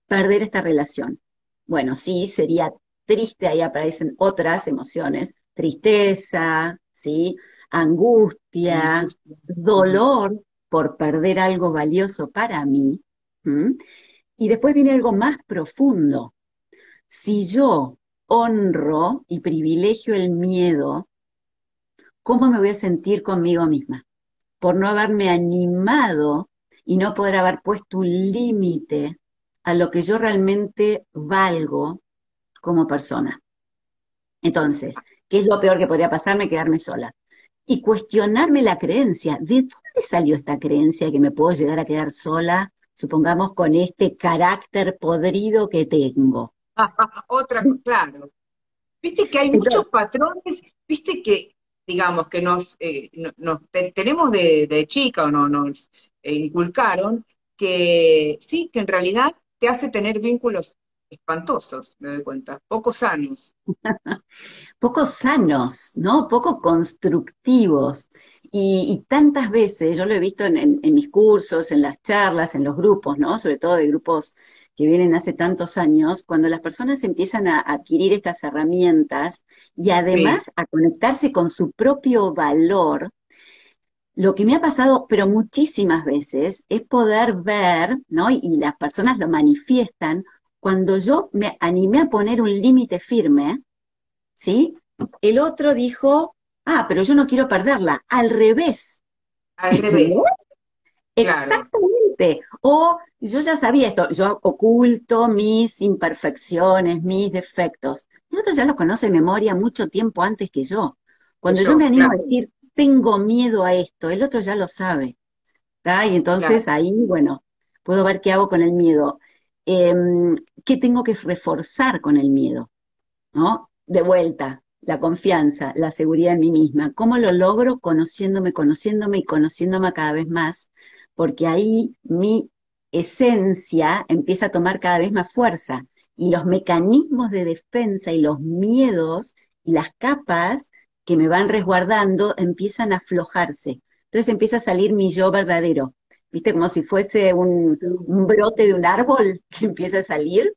Speaker 2: Perder esta relación. Bueno, sí, sería triste, ahí aparecen otras emociones, tristeza, ¿sí? Angustia,
Speaker 1: Angustia. Ujú.
Speaker 2: dolor por perder algo valioso para mí. ¿M? Y después viene algo más profundo. Si yo honro y privilegio el miedo, ¿cómo me voy a sentir conmigo misma? Por no haberme animado y no poder haber puesto un límite a lo que yo realmente valgo como persona. Entonces, ¿qué es lo peor que podría pasarme? Quedarme sola. Y cuestionarme la creencia. ¿De dónde salió esta creencia que me puedo llegar a quedar sola, supongamos, con este carácter podrido que tengo?
Speaker 1: Otra, claro. Viste que hay muchos
Speaker 2: Entonces,
Speaker 1: patrones, viste que, digamos, que tenemos de chica o nos inculcaron que sí, que en realidad te hace tener vínculos espantosos, me doy cuenta, poco sanos.
Speaker 2: poco sanos, ¿no? Poco constructivos. Y tantas veces, yo lo he visto en mis cursos, en las charlas, en los grupos, ¿no? Sobre todo de grupos que vienen hace tantos años, cuando las personas empiezan a adquirir estas herramientas y
Speaker 1: Sí,
Speaker 2: además a conectarse con su propio valor, lo que me ha pasado, pero muchísimas veces, es poder ver, ¿no? Y las personas lo manifiestan, cuando yo me animé a poner un límite firme, ¿sí? El otro dijo, ah, pero yo no quiero perderla. Al revés.
Speaker 1: al
Speaker 2: ¿Entendés?
Speaker 1: revés, claro.
Speaker 2: Exactamente. ¿viste? O yo ya sabía esto, yo oculto mis imperfecciones, mis defectos. El otro ya los conoce de memoria mucho tiempo antes que yo.
Speaker 1: Que
Speaker 2: Cuando yo me
Speaker 1: yo,
Speaker 2: animo a
Speaker 1: claro,
Speaker 2: decir, tengo miedo a esto, el otro ya lo sabe, ¿está? Y entonces
Speaker 1: claro.
Speaker 2: ahí, bueno, puedo ver qué hago con el miedo. ¿Qué tengo que reforzar con el miedo? ¿No? De vuelta, la confianza, la seguridad en mí misma. ¿Cómo lo logro? Conociéndome, conociéndome y conociéndome cada vez más, porque ahí mi esencia empieza a tomar cada vez más fuerza y los mecanismos de defensa y los miedos y las capas que me van resguardando empiezan a aflojarse. Entonces empieza a salir mi yo verdadero. ¿Viste? Como si fuese un brote de un árbol que empieza a salir.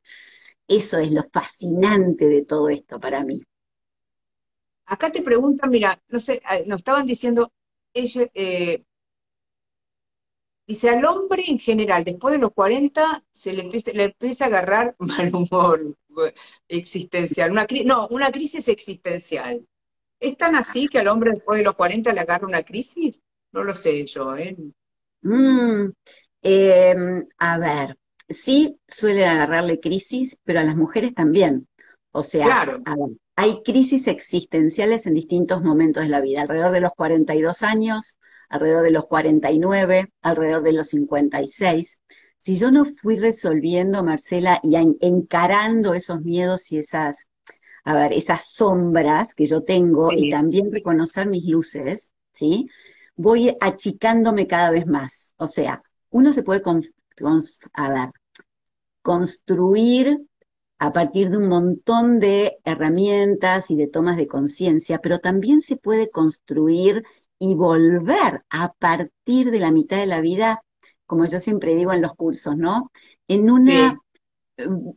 Speaker 2: Eso es lo fascinante de todo esto para mí.
Speaker 1: Acá te preguntan, mira, no sé, nos estaban diciendo, ella, dice, al hombre en general, después de los 40, le empieza a agarrar mal humor existencial, no, una crisis existencial. ¿Es tan así que al hombre después de los 40 le agarra una crisis? No lo sé yo, ¿eh?
Speaker 2: Mm, a ver, sí suelen agarrarle crisis, pero a las mujeres también. O sea,
Speaker 1: Claro,
Speaker 2: a ver, hay crisis existenciales en distintos momentos de la vida, alrededor de los 42 años, alrededor de los 49, alrededor de los 56. Si yo no fui resolviendo, Marcela, y encarando esos miedos y esas, a ver, esas sombras que yo tengo y
Speaker 1: sí.
Speaker 2: también reconocer mis luces, ¿sí? Voy achicándome cada vez más. O sea, uno se puede, a ver, construir a partir de un montón de herramientas y de tomas de conciencia, pero también se puede construir y volver a partir de la mitad de la vida, como yo siempre digo en los cursos, ¿no? En una
Speaker 1: Sí,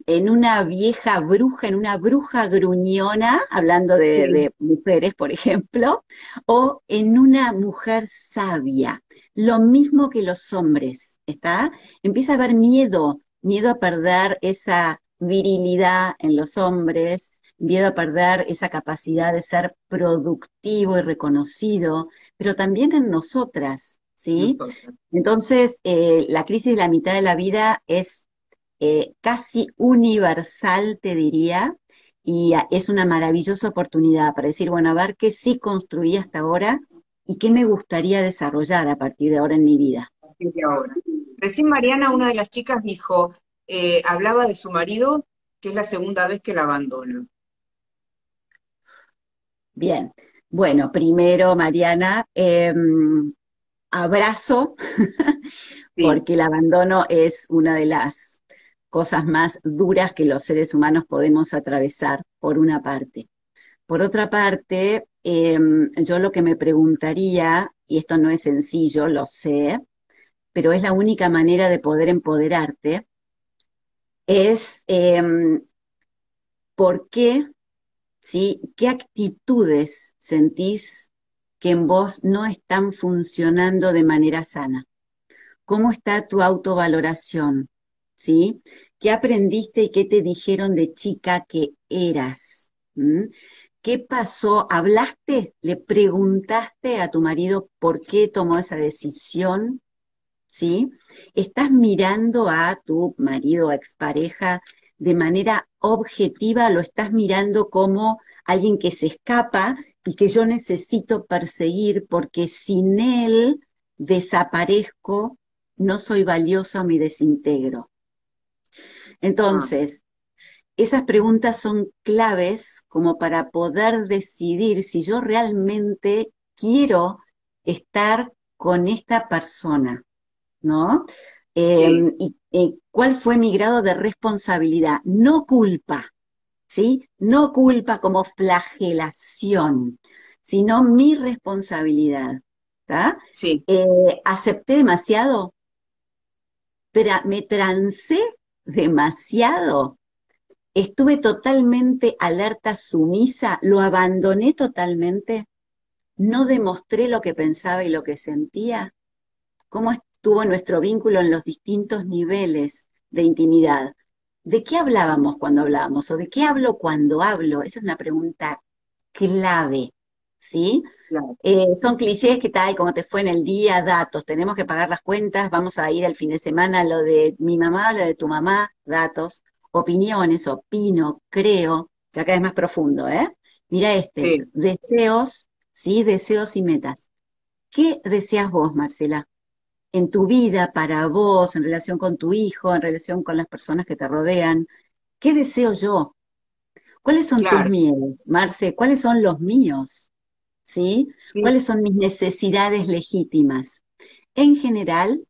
Speaker 2: en una vieja bruja, en una bruja gruñona, hablando
Speaker 1: sí.
Speaker 2: de mujeres, por ejemplo, o en una mujer sabia. Lo mismo que los hombres, ¿está? Empieza a haber miedo, miedo a perder esa virilidad en los hombres, miedo a perder esa capacidad de ser productivo y reconocido, pero también en nosotras, ¿sí?
Speaker 1: Nosotros.
Speaker 2: Entonces, la crisis de la mitad de la vida es casi universal, te diría, y es una maravillosa oportunidad para decir, bueno, a ver qué sí construí hasta ahora y qué me gustaría desarrollar a partir de ahora en mi vida.
Speaker 1: Desde ahora. Recién Mariana, una de las chicas, dijo, hablaba de su marido, que es la segunda vez que la abandona.
Speaker 2: Bien, bueno, primero, Mariana, abrazo,
Speaker 1: Sí,
Speaker 2: porque el abandono es una de las cosas más duras que los seres humanos podemos atravesar, por una parte. Por otra parte, yo lo que me preguntaría, y esto no es sencillo, lo sé, pero es la única manera de poder empoderarte, es por qué, ¿sí? ¿Qué actitudes sentís que en vos no están funcionando de manera sana? ¿Cómo está tu autovaloración? ¿Sí? ¿Qué aprendiste y qué te dijeron de chica que eras? ¿Mm? ¿Qué pasó? ¿Hablaste? ¿Le preguntaste a tu marido por qué tomó esa decisión? ¿Sí? ¿Estás mirando a tu marido o expareja de manera objetiva? ¿Lo estás mirando como alguien que se escapa y que yo necesito perseguir porque sin él desaparezco, no soy valiosa o me desintegro?
Speaker 1: ah,
Speaker 2: Entonces, esas preguntas son claves como para poder decidir si yo realmente quiero estar con esta persona, ¿no?
Speaker 1: sí,
Speaker 2: Y cuál fue mi grado de responsabilidad, no culpa, ¿sí? No culpa como flagelación, sino mi responsabilidad, ¿está?
Speaker 1: sí.
Speaker 2: ¿Acepté demasiado? ¿Me trancé demasiado? ¿Estuve totalmente alerta, sumisa? ¿Lo abandoné totalmente? ¿No demostré lo que pensaba y lo que sentía? ¿Cómo estuvo nuestro vínculo en los distintos niveles de intimidad? ¿De qué hablábamos cuando hablábamos? ¿O de qué hablo cuando hablo? Esa es una pregunta clave, ¿sí?
Speaker 1: claro,
Speaker 2: Son clichés que tal, como te fue en el día, datos, tenemos que pagar las cuentas, vamos a ir el fin de semana, lo de mi mamá, lo de tu mamá, datos, opiniones, opino, creo, ya cada vez más profundo, ¿eh? Mira este,
Speaker 1: sí.
Speaker 2: deseos, ¿sí? Deseos y metas. ¿Qué deseas vos, Marcela? En tu vida, para vos, en relación con tu hijo, en relación con las personas que te rodean. ¿Qué deseo yo? ¿Cuáles son tus
Speaker 1: Claro,
Speaker 2: miedos, Marce? ¿Cuáles son los míos? ¿Sí?
Speaker 1: sí,
Speaker 2: ¿Cuáles son mis necesidades legítimas? En general,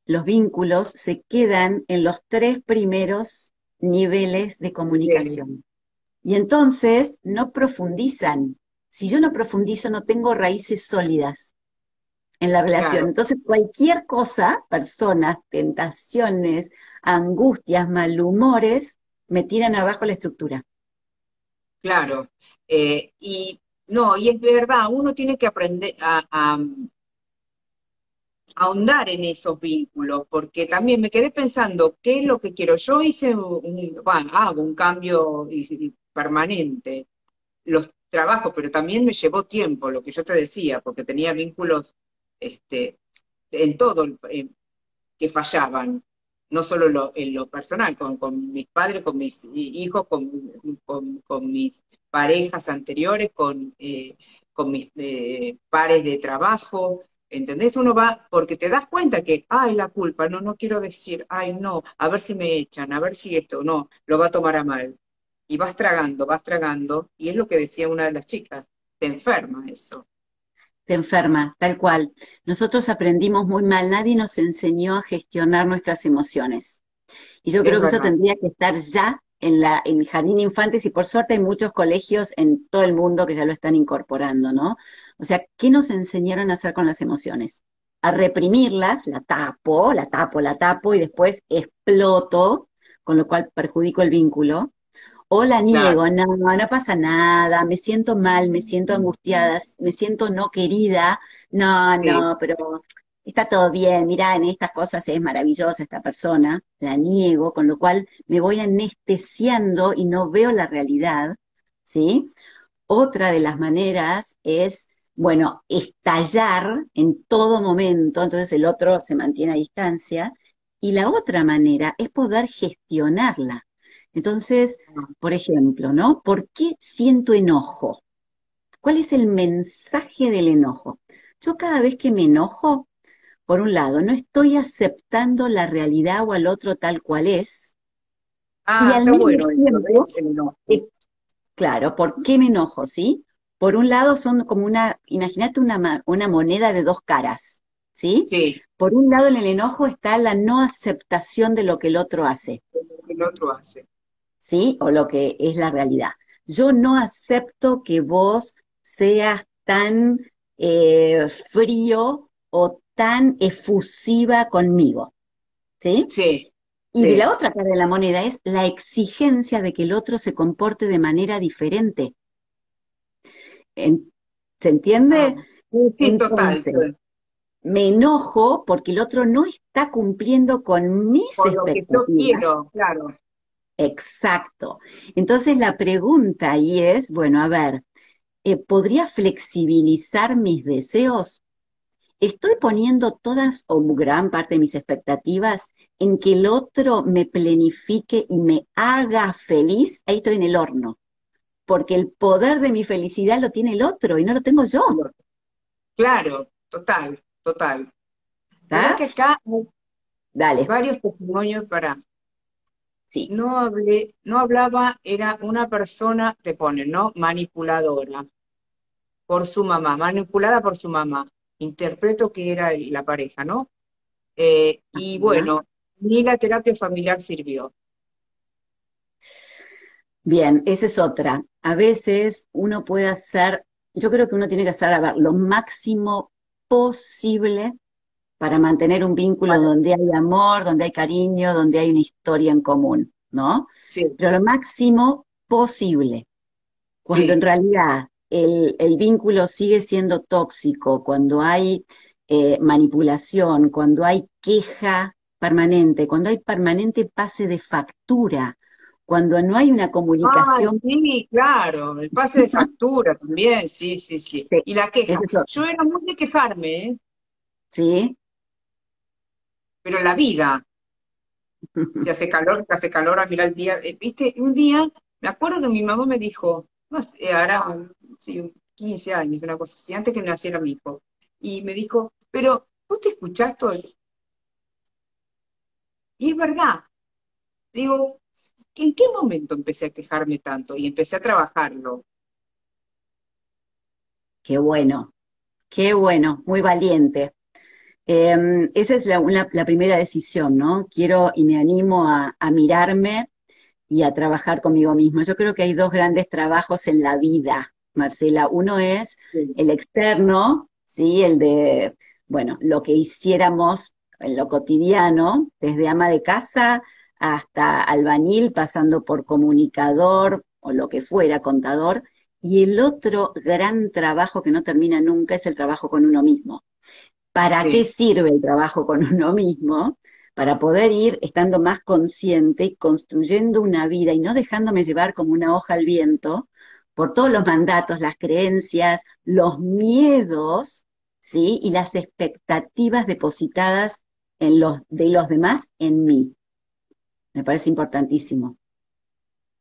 Speaker 2: los vínculos se quedan en los tres primeros niveles de
Speaker 1: niveles,
Speaker 2: comunicación. Y entonces no profundizan. Si yo no profundizo, no tengo raíces sólidas en la relación.
Speaker 1: claro,
Speaker 2: Entonces, cualquier cosa, personas, tentaciones, angustias, malhumores, me tiran abajo la estructura.
Speaker 1: claro. Y no, y es verdad, uno tiene que aprender a ahondar en esos vínculos, porque también me quedé pensando, ¿qué es lo que quiero? Yo hice bueno, hago un cambio permanente, los trabajos, pero también me llevó tiempo, lo que yo te decía, porque tenía vínculos este, en todo, que fallaban, no solo en lo personal, con mis padres, con mis hijos, con mis parejas anteriores, con mis pares de trabajo. ¿Entendés? Uno va, porque te das cuenta que, ay, la culpa, no, no quiero decir, ay, no, a ver si me echan, a ver si esto, no, lo va a tomar a mal. Y vas tragando, y es lo que decía una de las chicas, te enferma eso.
Speaker 2: Te enferma, tal cual. Nosotros aprendimos muy mal, nadie nos enseñó a gestionar nuestras emociones. Y yo
Speaker 1: Es
Speaker 2: creo que eso
Speaker 1: verdad.
Speaker 2: tendría que estar ya en el jardín de infantes y por suerte hay muchos colegios en todo el mundo que ya lo están incorporando, ¿no? O sea, ¿qué nos enseñaron a hacer con las emociones? A reprimirlas, la tapo, la tapo, la tapo y después exploto, con lo cual perjudico el vínculo. O la niego,
Speaker 1: Claro,
Speaker 2: no, no pasa nada, me siento mal, me siento angustiada, me siento no querida, no,
Speaker 1: sí,
Speaker 2: no, pero está todo bien, mirá, en estas cosas es maravillosa esta persona, la niego, con lo cual me voy anestesiando y no veo la realidad, ¿sí? Otra de las maneras es, bueno, estallar en todo momento, entonces el otro se mantiene a distancia, y la otra manera es poder gestionarla. Entonces, por ejemplo, ¿no? ¿Por qué siento enojo? ¿Cuál es el mensaje del enojo? Yo cada vez que me enojo, por un lado, no estoy aceptando la realidad o al otro tal cual es, y
Speaker 1: ah,
Speaker 2: al
Speaker 1: está
Speaker 2: mismo
Speaker 1: bueno eso, ¿ves?
Speaker 2: tiempo,
Speaker 1: El enojo.
Speaker 2: es claro, ¿por qué me enojo, sí? Por un lado son como imagínate una moneda de dos caras, ¿sí?
Speaker 1: Sí,
Speaker 2: Por un lado en el enojo está la no aceptación de lo que el otro hace,
Speaker 1: lo que el otro hace.
Speaker 2: ¿sí? O lo que es la realidad. Yo no acepto que vos seas tan frío o tan efusiva conmigo, ¿sí?
Speaker 1: Sí,
Speaker 2: Y de
Speaker 1: sí.
Speaker 2: la otra cara de la moneda es la exigencia de que el otro se comporte de manera diferente. En- ¿Se
Speaker 1: Ah,
Speaker 2: entiende?
Speaker 1: sí, sí, total.
Speaker 2: Entonces, me enojo porque el otro no está cumpliendo con mis
Speaker 1: Por lo que yo
Speaker 2: expectativas.
Speaker 1: quiero, claro.
Speaker 2: Exacto. Entonces, la pregunta ahí es, bueno, a ver, ¿podría flexibilizar mis deseos? ¿Estoy poniendo todas o gran parte de mis expectativas en que el otro me planifique y me haga feliz? Ahí estoy en el horno, porque el poder de mi felicidad lo tiene el otro y no lo tengo yo,
Speaker 1: Claro, total, total. Mirá
Speaker 2: ¿está?
Speaker 1: que acá hay
Speaker 2: Dale,
Speaker 1: varios testimonios para.
Speaker 2: sí.
Speaker 1: No hablé, no hablaba, era una persona, te pone, ¿no? Manipuladora por su mamá, manipulada por su mamá. Interpreto que era la pareja, ¿no? Y
Speaker 2: Ajá.
Speaker 1: bueno, ni la terapia familiar sirvió.
Speaker 2: Bien, esa es otra. A veces uno puede hacer, yo creo que uno tiene que hacer, a ver, lo máximo posible para mantener un vínculo
Speaker 1: Para,
Speaker 2: donde hay amor, donde hay cariño, donde hay una historia en común, ¿no?
Speaker 1: sí,
Speaker 2: Pero lo máximo posible. Cuando en
Speaker 1: sí,
Speaker 2: realidad el vínculo sigue siendo tóxico, cuando hay manipulación, cuando hay queja permanente, cuando hay permanente pase de factura, Cuando no hay una
Speaker 1: Ah,
Speaker 2: comunicación,
Speaker 1: sí, claro, el pase de factura también, sí, sí, sí.
Speaker 2: sí,
Speaker 1: Y la queja.
Speaker 2: ese es otro,
Speaker 1: Yo era muy de quejarme, ¿eh?
Speaker 2: ¿sí?
Speaker 1: Pero la vida, se hace calor, a mirar el día. Viste, un día, me acuerdo que mi mamá me dijo, no sé, hará sí, 15 años, una cosa así, antes que naciera mi hijo. Y me dijo, pero, ¿vos te escuchás todo? Y es verdad. Digo, ¿en qué momento empecé a quejarme tanto? Y empecé a trabajarlo.
Speaker 2: Qué bueno, muy valiente. Esa es la primera decisión, ¿no? Quiero y me animo a mirarme y a trabajar conmigo mismo. Yo creo que hay dos grandes trabajos en la vida, Marcela. Uno es
Speaker 1: Sí,
Speaker 2: el externo, ¿sí? El de, bueno, lo que hiciéramos en lo cotidiano, desde ama de casa hasta albañil, pasando por comunicador o lo que fuera, contador. Y el otro gran trabajo que no termina nunca es el trabajo con uno mismo. ¿Para qué
Speaker 1: sí.
Speaker 2: sirve el trabajo con uno mismo? Para poder ir estando más consciente y construyendo una vida y no dejándome llevar como una hoja al viento por todos los mandatos, las creencias, los miedos, ¿sí? Y las expectativas depositadas de los demás en mí. Me parece importantísimo.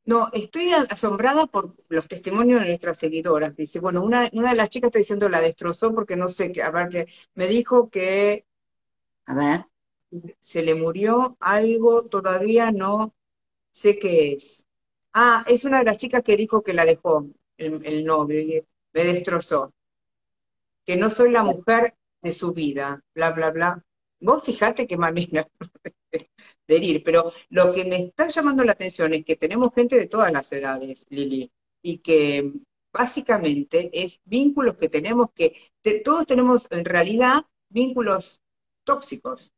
Speaker 1: No, estoy asombrada por los testimonios de nuestras seguidoras. Dice, bueno, una de las chicas está diciendo la destrozó porque no sé qué, a ver, que me dijo que
Speaker 2: A ver,
Speaker 1: se le murió algo, todavía no sé qué es. Ah, es una de las chicas que dijo que la dejó el novio, y me destrozó, que no soy la mujer de su vida, bla, bla, bla. Vos fijate qué manera de herir, pero lo que me está llamando la atención es que tenemos gente de todas las edades, Lili, y que básicamente es vínculos que tenemos todos tenemos en realidad vínculos tóxicos.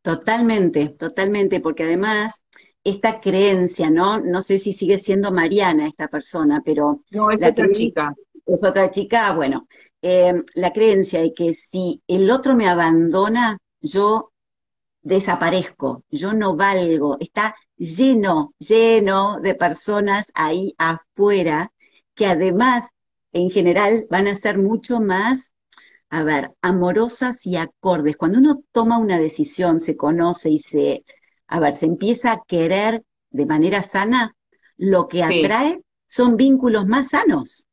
Speaker 2: totalmente, totalmente, porque además esta creencia, ¿no? No sé si sigue siendo Mariana esta persona, pero
Speaker 1: No, es
Speaker 2: la
Speaker 1: otra
Speaker 2: creencia
Speaker 1: chica.
Speaker 2: es otra chica, bueno, la creencia de que si el otro me abandona, yo desaparezco, yo no valgo, está lleno de personas ahí afuera que además, en general, van a ser mucho más, a ver, amorosas y acordes. Cuando uno toma una decisión, se conoce y a ver, se empieza a querer de manera sana, lo que
Speaker 1: Sí,
Speaker 2: atrae son vínculos más sanos.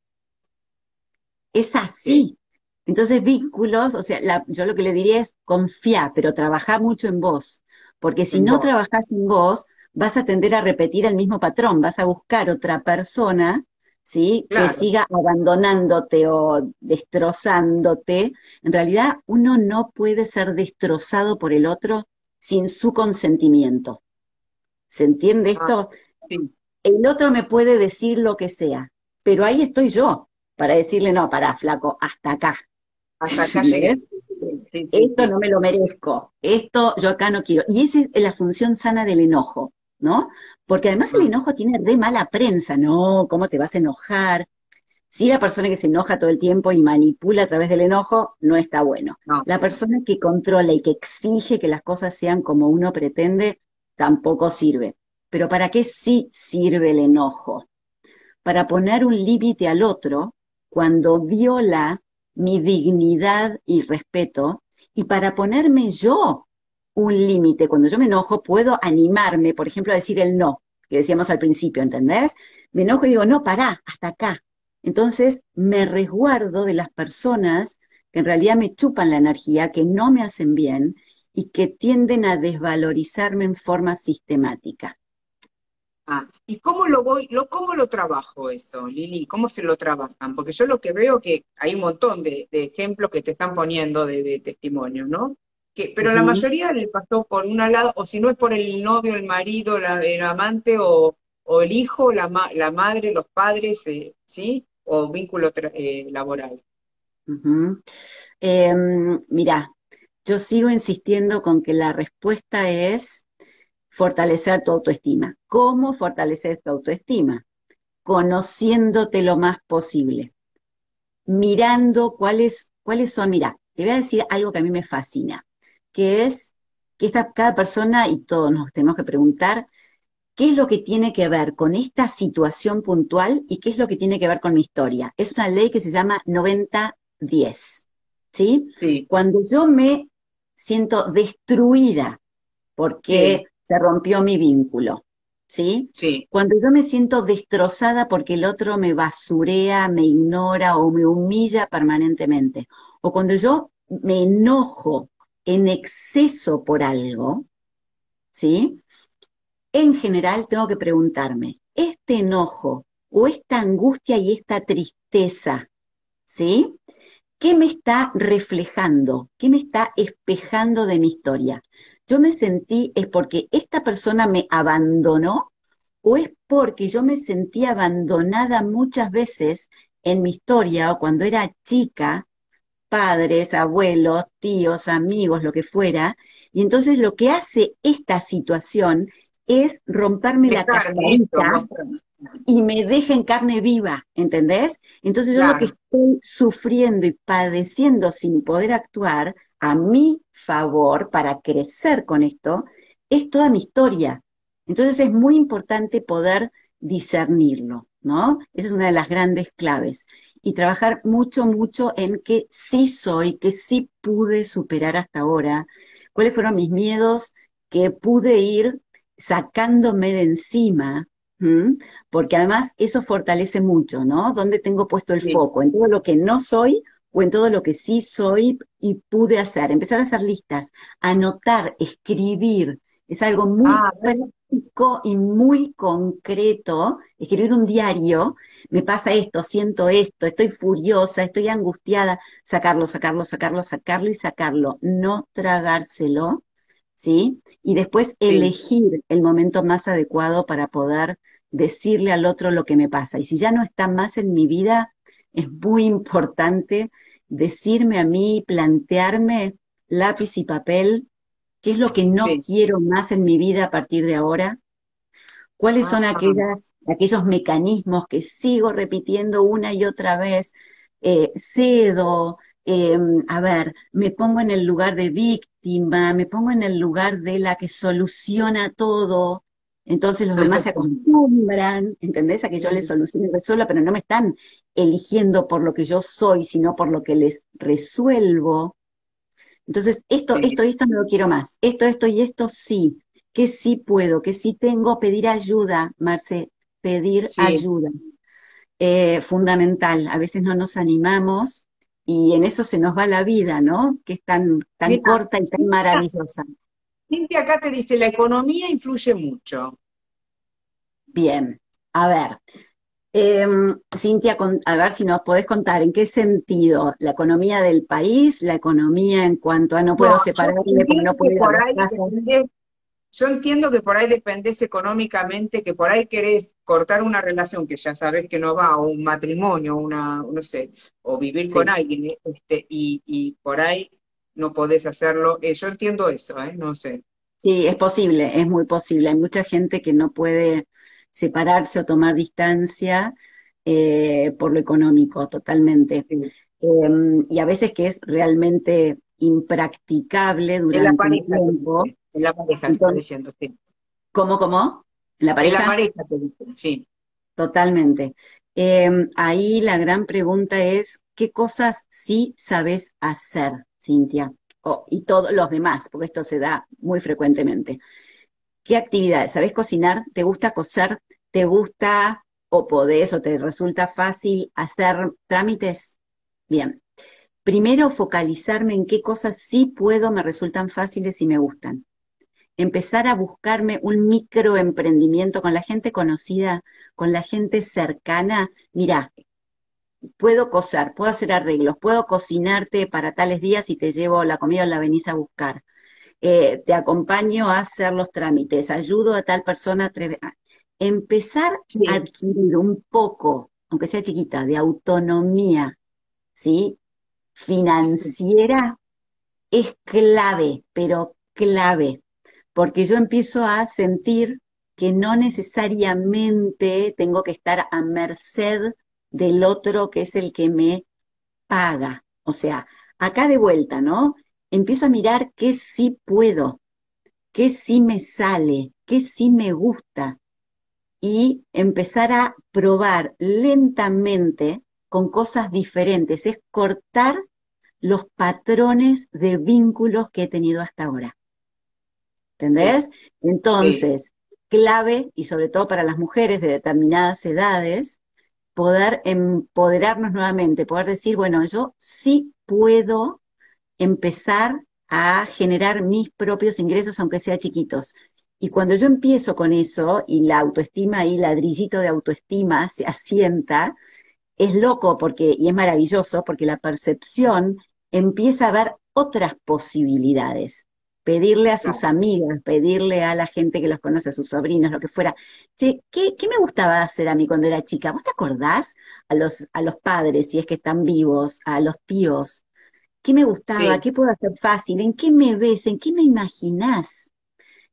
Speaker 2: Es
Speaker 1: sí,
Speaker 2: así. Entonces, vínculos, o sea, yo lo que le diría es confía, pero trabaja mucho en vos, porque si
Speaker 1: en
Speaker 2: no
Speaker 1: vos.
Speaker 2: trabajás en vos, vas a tender a repetir el mismo patrón, vas a buscar otra persona, ¿sí? Que
Speaker 1: Claro.
Speaker 2: siga abandonándote o destrozándote. En realidad, uno no puede ser destrozado por el otro sin su consentimiento. ¿Se entiende
Speaker 1: Ah,
Speaker 2: esto?
Speaker 1: sí,
Speaker 2: El otro me puede decir lo que sea, pero ahí estoy yo para decirle, no, pará, flaco, hasta acá.
Speaker 1: hasta acá
Speaker 2: ¿Entendés?
Speaker 1: llegué. Sí, sí, sí,
Speaker 2: Esto
Speaker 1: sí.
Speaker 2: no me lo merezco, esto yo acá no quiero. Y esa es la función sana del enojo, ¿no? Porque además el
Speaker 1: Ah,
Speaker 2: enojo tiene re mala prensa, ¿no? ¿Cómo te vas a enojar? Si la persona que se enoja todo el tiempo y manipula a través del enojo, no está bueno.
Speaker 1: no.
Speaker 2: La persona que controla y que exige que las cosas sean como uno pretende, tampoco sirve. Pero ¿para qué sí sirve el enojo? Para poner un límite al otro cuando viola mi dignidad y respeto y para ponerme yo un límite. Cuando yo me enojo, puedo animarme, por ejemplo, a decir el no, que decíamos al principio, ¿entendés? Me enojo y digo, no, pará, hasta acá. Entonces me resguardo de las personas que en realidad me chupan la energía, que no me hacen bien y que tienden a desvalorizarme en forma sistemática.
Speaker 1: Ah, ¿y cómo lo trabajo eso, Lili? ¿Cómo se lo trabajan? Porque yo lo que veo que hay un montón de ejemplos que te están poniendo de testimonios, ¿no? Pero la
Speaker 2: Ujú.
Speaker 1: mayoría le pasó por un lado, o si no es por el novio, el marido, el amante, o el hijo, la madre, los padres, ¿sí? O vínculo laboral.
Speaker 2: Ujú. Mirá, yo sigo insistiendo con que la respuesta es fortalecer tu autoestima. ¿Cómo fortalecer tu autoestima? Conociéndote lo más posible, mirando cuáles son, mirá, te voy a decir algo que a mí me fascina, que es que cada persona y todos nos tenemos que preguntar ¿Qué es lo que tiene que ver con esta situación puntual y qué es lo que tiene que ver con mi historia? Es una ley que se llama 90-10, ¿sí?
Speaker 1: Sí,
Speaker 2: Cuando yo me siento destruida porque
Speaker 1: sí,
Speaker 2: se rompió mi vínculo, ¿sí?
Speaker 1: sí.
Speaker 2: Cuando yo me siento destrozada porque el otro me basurea, me ignora o me humilla permanentemente, o cuando yo me enojo en exceso por algo, ¿sí? En general tengo que preguntarme, ¿este enojo o esta angustia y esta tristeza, ¿sí? ¿Qué me está reflejando? ¿Qué me está espejando de mi historia? ¿Yo me sentí, es porque esta persona me abandonó o es porque yo me sentí abandonada muchas veces en mi historia o cuando era chica, padres, abuelos, tíos, amigos, lo que fuera, y entonces lo que hace esta situación es romperme la
Speaker 1: Dejarme esto,
Speaker 2: cascarita
Speaker 1: mostrarme.
Speaker 2: y me deja en carne viva, ¿entendés? Entonces yo lo que
Speaker 1: Claro,
Speaker 2: estoy sufriendo y padeciendo sin poder actuar a mi favor para crecer con esto es toda mi historia. Entonces es muy importante poder discernirlo, ¿no? Esa es una de las grandes claves. Y trabajar mucho, mucho en que sí soy, que sí pude superar hasta ahora, cuáles fueron mis miedos que pude ir sacándome de encima. ¿M? Porque además eso fortalece mucho, ¿no? ¿Dónde tengo puesto el
Speaker 1: sí.
Speaker 2: foco? ¿En todo lo que no soy o en todo lo que sí soy y pude hacer? Empezar a hacer listas, anotar, escribir, es algo muy
Speaker 1: Ah,
Speaker 2: práctico y muy concreto. Escribir un diario, me pasa esto, siento esto, estoy furiosa, estoy angustiada, sacarlo, sacarlo, sacarlo, sacarlo y sacarlo, no tragárselo. ¿Sí? Y después
Speaker 1: sí.
Speaker 2: elegir el momento más adecuado para poder decirle al otro lo que me pasa. Y si ya no está más en mi vida, es muy importante decirme a mí, plantearme lápiz y papel, qué es lo que no
Speaker 1: Sí.
Speaker 2: quiero más en mi vida a partir de ahora, cuáles son
Speaker 1: Ah,
Speaker 2: aquellos mecanismos que sigo repitiendo una y otra vez, cedo, eh, a ver, me pongo en el lugar de víctima, me pongo en el lugar de la que soluciona todo, entonces los demás se acostumbran, ¿entendés? A que yo les solucione y resuelva, pero no me están eligiendo por lo que yo soy, sino por lo que les resuelvo. Entonces,
Speaker 1: sí,
Speaker 2: esto no lo quiero más. Esto y esto sí. Que sí puedo, que sí tengo, pedir ayuda, Marce, pedir
Speaker 1: sí.
Speaker 2: ayuda. Fundamental. A veces no nos animamos y en eso se nos va la vida, ¿no? Que es tan
Speaker 1: Mira,
Speaker 2: corta y tan maravillosa.
Speaker 1: Cintia acá te dice, la economía influye mucho.
Speaker 2: Bien. A ver, Cintia, a ver si nos podés contar en qué sentido la economía del país, la economía en cuanto a no
Speaker 1: No,
Speaker 2: puedo
Speaker 1: yo
Speaker 2: separarme porque
Speaker 1: entiendo
Speaker 2: no
Speaker 1: que
Speaker 2: puedo ir a
Speaker 1: por
Speaker 2: las
Speaker 1: ahí
Speaker 2: casas.
Speaker 1: dependés, yo entiendo que por ahí dependés económicamente, que por ahí querés cortar una relación que ya sabés que no va, o un matrimonio, una, no sé, o vivir con
Speaker 2: Sí.
Speaker 1: alguien, y por ahí no podés hacerlo. Yo entiendo eso, no sé.
Speaker 2: Sí, es posible, es muy posible. Hay mucha gente que no puede separarse o tomar distancia por lo económico, totalmente.
Speaker 1: Sí.
Speaker 2: Y a veces que es realmente impracticable
Speaker 1: En la
Speaker 2: durante un
Speaker 1: pareja te
Speaker 2: tiempo.
Speaker 1: dice, en la pareja te está
Speaker 2: Entonces,
Speaker 1: diciendo, sí.
Speaker 2: ¿cómo? ¿En la
Speaker 1: En la
Speaker 2: pareja?
Speaker 1: pareja te dice, sí.
Speaker 2: Totalmente. Ahí la gran pregunta es, ¿qué cosas sí sabes hacer, Cintia? Y todos los demás, porque esto se da muy frecuentemente. ¿Qué actividades? ¿Sabés cocinar? ¿Te gusta coser? ¿Te gusta o podés o te resulta fácil hacer trámites? Bien. Primero focalizarme en qué cosas sí puedo, me resultan fáciles y me gustan. Empezar a buscarme un microemprendimiento con la gente conocida, con la gente cercana. Mira, puedo coser, puedo hacer arreglos, puedo cocinarte para tales días y te llevo la comida o la venís a buscar. Te acompaño a hacer los trámites, ayudo a tal persona. Empezar a
Speaker 1: Sí,
Speaker 2: adquirir un poco, aunque sea chiquita, de autonomía, ¿sí? Financiera es clave, pero clave, porque yo empiezo a sentir que no necesariamente tengo que estar a merced del otro que es el que me paga. O sea, acá de vuelta, ¿no? Empiezo a mirar qué sí puedo, qué sí me sale, qué sí me gusta. y empezar a probar lentamente con cosas diferentes, es cortar los patrones de vínculos que he tenido hasta ahora.
Speaker 1: Sí,
Speaker 2: ¿Entendés?
Speaker 1: sí,
Speaker 2: Entonces, clave, y sobre todo para las mujeres de determinadas edades, poder empoderarnos nuevamente, poder decir, bueno, yo sí puedo empezar a generar mis propios ingresos, aunque sea chiquitos. Y cuando yo empiezo con eso, y la autoestima y ladrillito de autoestima se asienta, es loco porque, y es maravilloso, porque la percepción empieza a ver otras posibilidades. Pedirle a sus
Speaker 1: claro.
Speaker 2: amigas, pedirle a la gente que los conoce, a sus sobrinos, lo que fuera. Che, ¿qué me gustaba hacer a mí cuando era chica? ¿Vos te acordás? A los padres, si es que están vivos, a los tíos. ¿Qué me gustaba?
Speaker 1: Sí.
Speaker 2: ¿Qué puedo hacer fácil? ¿En qué me ves? ¿En qué me imaginás?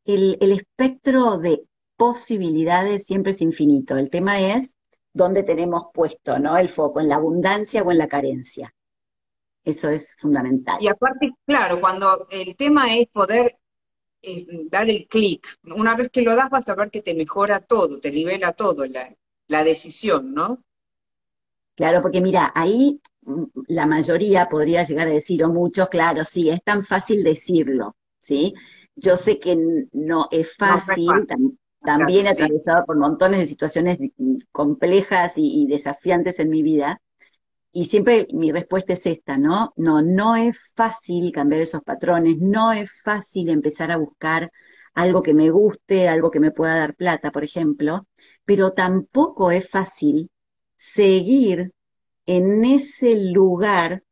Speaker 2: El espectro de posibilidades siempre es infinito. El tema es dónde tenemos puesto, ¿no? El foco, en la abundancia o en la carencia. Eso es fundamental.
Speaker 1: Y aparte, claro, cuando el tema es poder dar el clic, una vez que lo das vas a ver que te mejora todo, te nivela todo la decisión, ¿no?
Speaker 2: Claro, porque mira, ahí la mayoría podría llegar a decir, o muchos, claro, sí, es tan fácil decirlo, ¿sí? Yo sé que no es
Speaker 1: No, no es
Speaker 2: fácil,
Speaker 1: fácil
Speaker 2: también
Speaker 1: hacerlo,
Speaker 2: he
Speaker 1: sí.
Speaker 2: atravesado por montones de situaciones complejas y desafiantes en mi vida. Y siempre mi respuesta es esta, ¿no? No, no es fácil cambiar esos patrones, no es fácil empezar a buscar algo que me guste, algo que me pueda dar plata, por ejemplo, pero tampoco es fácil seguir en ese lugar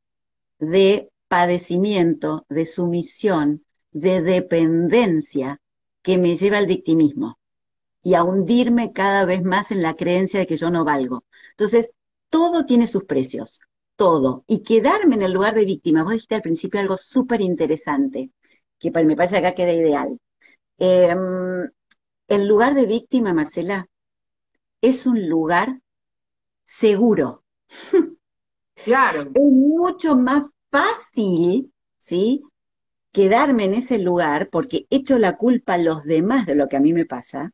Speaker 2: de padecimiento, de sumisión, de dependencia que me lleva al victimismo y a hundirme cada vez más en la creencia de que yo no valgo. Entonces, todo tiene sus precios, todo. Y quedarme en el lugar de víctima, vos dijiste al principio algo súper interesante, que me parece que acá queda ideal. Eh, el lugar de víctima, Marcela, es un lugar seguro.
Speaker 1: Claro,
Speaker 2: Es mucho más fácil, ¿sí? Quedarme en ese lugar porque echo la culpa a los demás de lo que a mí me pasa,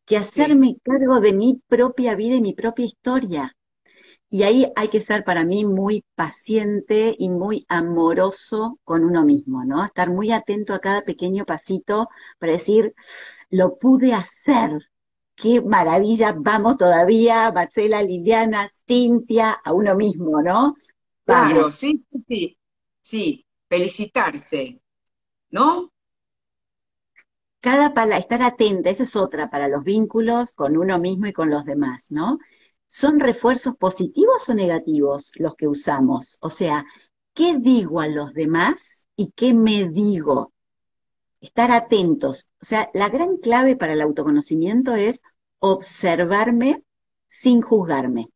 Speaker 2: que
Speaker 1: sí,
Speaker 2: hacerme cargo de mi propia vida y mi propia historia. Y ahí hay que ser para mí muy paciente y muy amoroso con uno mismo, ¿no? Estar muy atento a cada pequeño pasito para decir, lo pude hacer. Qué maravilla, vamos todavía, Marcela, Liliana, Cintia, a uno mismo, ¿no?
Speaker 1: claro,
Speaker 2: Vamos.
Speaker 1: sí, sí, sí, sí, felicitarse, ¿no?
Speaker 2: Cada palabra, estar atenta, esa es otra para los vínculos con uno mismo y con los demás, ¿no? ¿Son refuerzos positivos o negativos los que usamos? O sea, ¿qué digo a los demás y qué me digo? Estar atentos. O sea, la gran clave para el autoconocimiento es observarme sin juzgarme.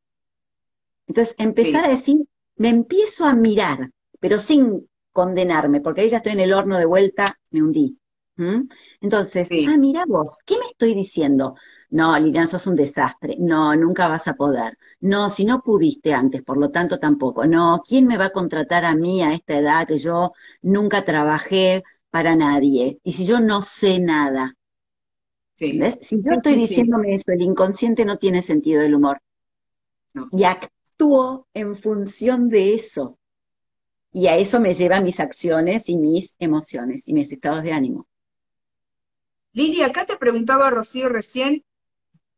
Speaker 2: Entonces, empezar
Speaker 1: Sí,
Speaker 2: a decir, me empiezo a mirar, pero sin condenarme, porque ahí ya estoy en el horno de vuelta, me hundí. ¿Mm? Entonces,
Speaker 1: sí,
Speaker 2: mira vos, ¿qué me estoy diciendo? No, Lilian, sos un desastre. No, nunca vas a poder. No, si no pudiste antes, por lo tanto tampoco. No, ¿quién me va a contratar a mí a esta edad que yo nunca trabajé para nadie? Y si yo no sé nada,
Speaker 1: sí,
Speaker 2: ¿entendés? Si yo
Speaker 1: sí,
Speaker 2: estoy
Speaker 1: sí, sí,
Speaker 2: diciéndome eso, el inconsciente no tiene sentido del humor
Speaker 1: no.
Speaker 2: y actúo en función de eso. Y a eso me llevan mis acciones y mis emociones y mis estados de ánimo.
Speaker 1: Lili, acá te preguntaba Rocío recién,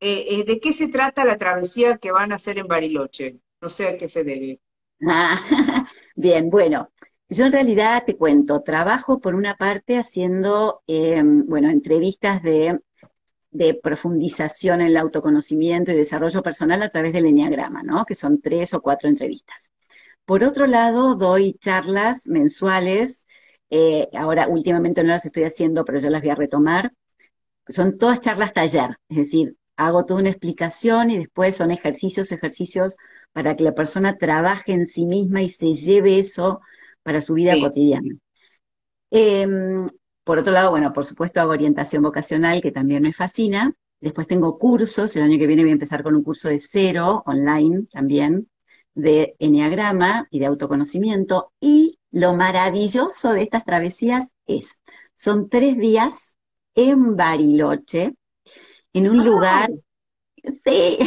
Speaker 1: ¿de qué se trata la travesía que van a hacer en Bariloche? No sé a qué se debe.
Speaker 2: Ah, bien, bueno, yo en realidad te cuento, trabajo por una parte haciendo, bueno, entrevistas de profundización en el autoconocimiento y desarrollo personal a través del Enneagrama, ¿no? Que son 3 o 4 entrevistas. Por otro lado, doy charlas mensuales, ahora últimamente no las estoy haciendo, pero yo las voy a retomar. Son todas charlas taller, es decir, hago toda una explicación y después son ejercicios para que la persona trabaje en sí misma y se lleve eso para su vida
Speaker 1: Sí,
Speaker 2: cotidiana. Eh, por otro lado, bueno, por supuesto hago orientación vocacional, que también me fascina. Después tengo cursos, el año que viene voy a empezar con un curso de 0, online también, de enneagrama y de autoconocimiento. Y lo maravilloso de estas travesías son 3 días en Bariloche, en un lugar
Speaker 1: ah,
Speaker 2: Sí,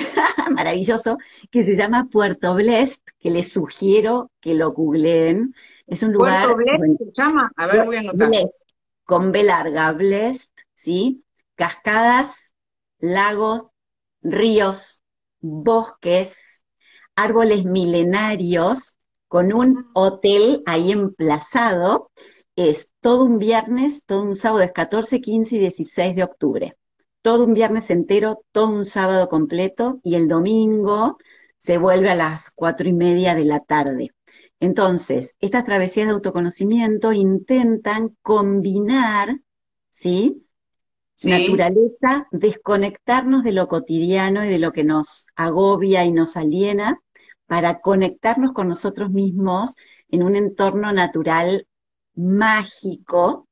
Speaker 2: maravilloso, que se llama Puerto Blest, que les sugiero que lo googleen. Es un
Speaker 1: Puerto
Speaker 2: lugar,
Speaker 1: Bled
Speaker 2: bueno,
Speaker 1: se llama, a ver, voy a anotar.
Speaker 2: Blest, con B larga, Blest, ¿sí? Cascadas, lagos, ríos, bosques, árboles milenarios, con un hotel ahí emplazado. Es todo un viernes, todo un sábado, es 14, 15 y 16 de octubre. Todo un viernes entero, todo un sábado completo y el domingo se vuelve a las 4:30 de la tarde. Entonces, estas travesías de autoconocimiento intentan combinar, ¿sí?
Speaker 1: Sí,
Speaker 2: Naturaleza, desconectarnos de lo cotidiano y de lo que nos agobia y nos aliena para conectarnos con nosotros mismos en un entorno natural mágico,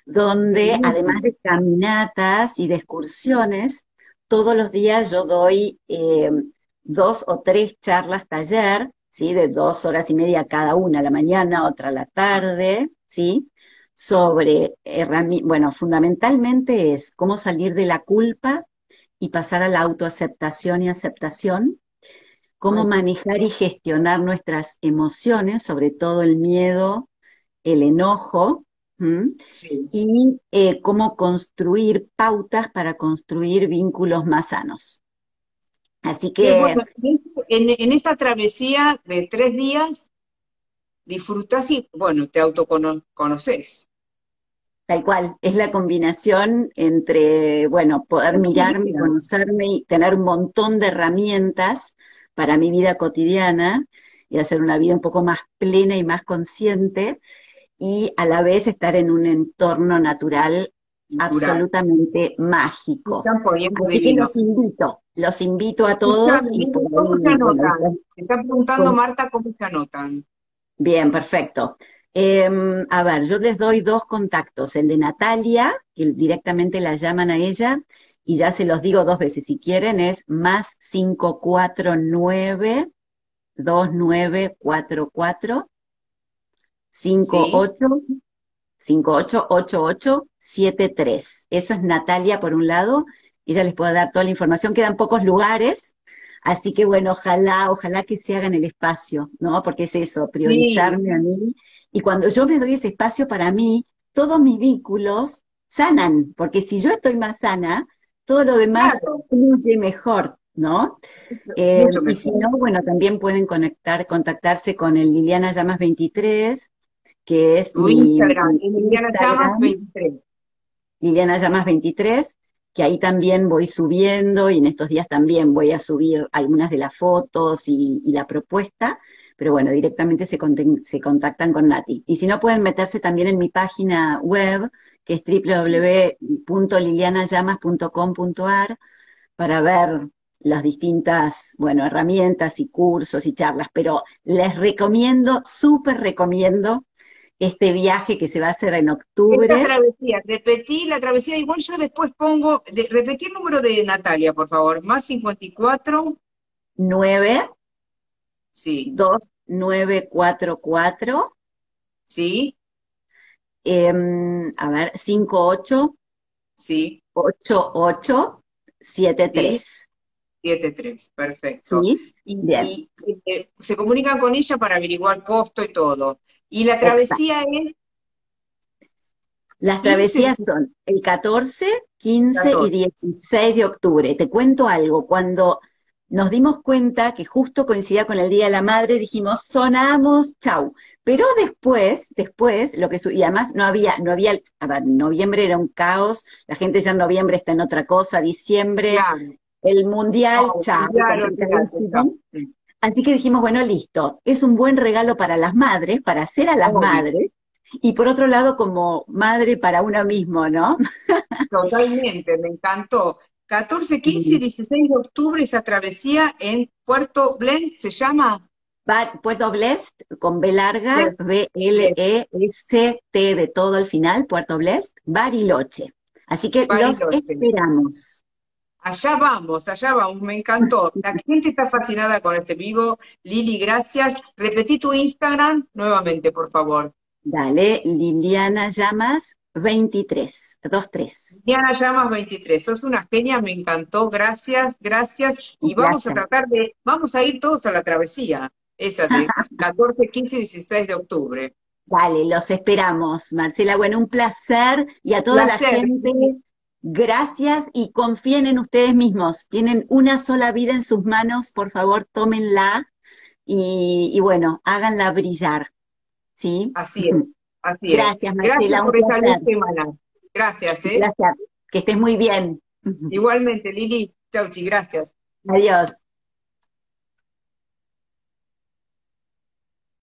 Speaker 2: donde además
Speaker 1: buenísimo.
Speaker 2: de caminatas y de excursiones, todos los días yo doy 2 o 3 charlas taller, ¿sí? De 2 horas y media cada una, a la mañana, otra a la tarde, ¿sí? Sobre herramientas, bueno, fundamentalmente es cómo salir de la culpa y pasar a la autoaceptación y aceptación, cómo
Speaker 1: Ay,
Speaker 2: manejar y gestionar nuestras emociones, sobre todo el miedo, el enojo, ¿m?
Speaker 1: sí.
Speaker 2: Y cómo construir pautas para construir vínculos más sanos. Así
Speaker 1: Qué
Speaker 2: que
Speaker 1: bueno, en esa travesía de 3 días disfrutás y, bueno, te autoconoces.
Speaker 2: tal cual, es la combinación entre, bueno, poder
Speaker 1: Es
Speaker 2: mirarme,
Speaker 1: divina.
Speaker 2: conocerme y tener un montón de herramientas para mi vida cotidiana y hacer una vida un poco más plena y más consciente y a la vez estar en un entorno natural
Speaker 1: Natural.
Speaker 2: absolutamente
Speaker 1: Me
Speaker 2: mágico.
Speaker 1: están poniendo
Speaker 2: Así que
Speaker 1: divino.
Speaker 2: los invito a todos
Speaker 1: Escuchame,
Speaker 2: y por
Speaker 1: ¿cómo se
Speaker 2: ahí, bueno,
Speaker 1: anotan? Me está preguntando Marta cómo se anotan.
Speaker 2: bien, perfecto. A ver, yo les doy 2 contactos, el de Natalia, que directamente la llaman a ella, y ya se los digo 2 veces, si quieren, es más 549-2944
Speaker 1: ¿Sí?
Speaker 2: 58 588873. Eso es Natalia por un lado, ella les puede dar toda la información, quedan pocos lugares, así que bueno, ojalá que se hagan el espacio, ¿no? Porque es eso,
Speaker 1: Sí,
Speaker 2: priorizarme a mí. Y cuando yo me doy ese espacio para mí, todos mis vínculos sanan, porque si yo estoy más sana, todo lo demás
Speaker 1: claro,
Speaker 2: fluye mejor, ¿no?
Speaker 1: mucho
Speaker 2: Y si
Speaker 1: mejor.
Speaker 2: no, bueno, también pueden contactarse con el Liliana Llamas 23, que es
Speaker 1: Tu Instagram,
Speaker 2: mi
Speaker 1: Liliana Llamas
Speaker 2: Instagram,
Speaker 1: 23.
Speaker 2: Liliana Llamas 23, que ahí también voy subiendo y en estos días también voy a subir algunas de las fotos y la propuesta, pero bueno, directamente se contactan con Nati. Y si no, pueden meterse también en mi página web, que es
Speaker 1: Sí.
Speaker 2: www.lilianallamas.com.ar, para ver las distintas, bueno, herramientas y cursos y charlas, pero les recomiendo, súper recomiendo este viaje que se va a hacer en
Speaker 1: Esta
Speaker 2: octubre,
Speaker 1: travesía, repetí la travesía, igual yo después pongo, repetí el número de Natalia, por favor, más 54,
Speaker 2: 9
Speaker 1: sí,
Speaker 2: 2944,
Speaker 1: sí,
Speaker 2: a ver, 58
Speaker 1: sí,
Speaker 2: 8873.
Speaker 1: sí, 73, perfecto.
Speaker 2: ¿Sí? Bien,
Speaker 1: Y se comunican con ella para averiguar costo y todo. Y la
Speaker 2: exacto.
Speaker 1: travesía es
Speaker 2: Las
Speaker 1: 15,
Speaker 2: travesías son el 14, 15 y
Speaker 1: 14.
Speaker 2: 16 de octubre. Te cuento algo, cuando nos dimos cuenta que justo coincidía con el Día de la Madre, dijimos, sonamos, chau. Pero después, y además a ver, noviembre era un caos, la gente ya en noviembre está en otra cosa, diciembre,
Speaker 1: Claro.
Speaker 2: el mundial,
Speaker 1: No,
Speaker 2: chau,
Speaker 1: mundial, olvídate, chao.
Speaker 2: complicadísimo. Así que dijimos, bueno, listo, es un buen regalo para las madres, para hacer a las
Speaker 1: Obvio,
Speaker 2: madres, y por otro lado, como madre para uno mismo, ¿no?
Speaker 1: totalmente, me encantó. 14, 15 y
Speaker 2: Sí.
Speaker 1: 16 de octubre esa travesía en Puerto Blend, ¿se llama?
Speaker 2: Puerto Blest, con B larga,
Speaker 1: Blend, Blend,
Speaker 2: Blest de todo al final, Puerto Blest, Bariloche. Así que los
Speaker 1: Bariloche.
Speaker 2: esperamos.
Speaker 1: Allá vamos, me encantó. La gente está fascinada con este vivo. Lili, gracias. Repetí tu Instagram nuevamente, por favor.
Speaker 2: Dale, Liliana Llamas 23, 23.
Speaker 1: Diana Llamas 23, sos una genia, me encantó, gracias, gracias.
Speaker 2: Un
Speaker 1: Y vamos a
Speaker 2: placer.
Speaker 1: tratar vamos a ir todos a la travesía, esa de 14, 15 y 16 de octubre.
Speaker 2: Dale, los esperamos, Marcela. Bueno, un placer y a toda la
Speaker 1: Placer,
Speaker 2: gente, gracias y confíen en ustedes mismos. Tienen una sola vida en sus manos, por favor, tómenla y bueno, háganla brillar, ¿sí?
Speaker 1: así es, así es.
Speaker 2: Gracias,
Speaker 1: Gracias
Speaker 2: Marcela, un
Speaker 1: por esta luz
Speaker 2: placer.
Speaker 1: semanal. Gracias,
Speaker 2: Gracias. Que estés muy bien.
Speaker 1: Igualmente, Lili. Chau, chi, gracias.
Speaker 2: Adiós.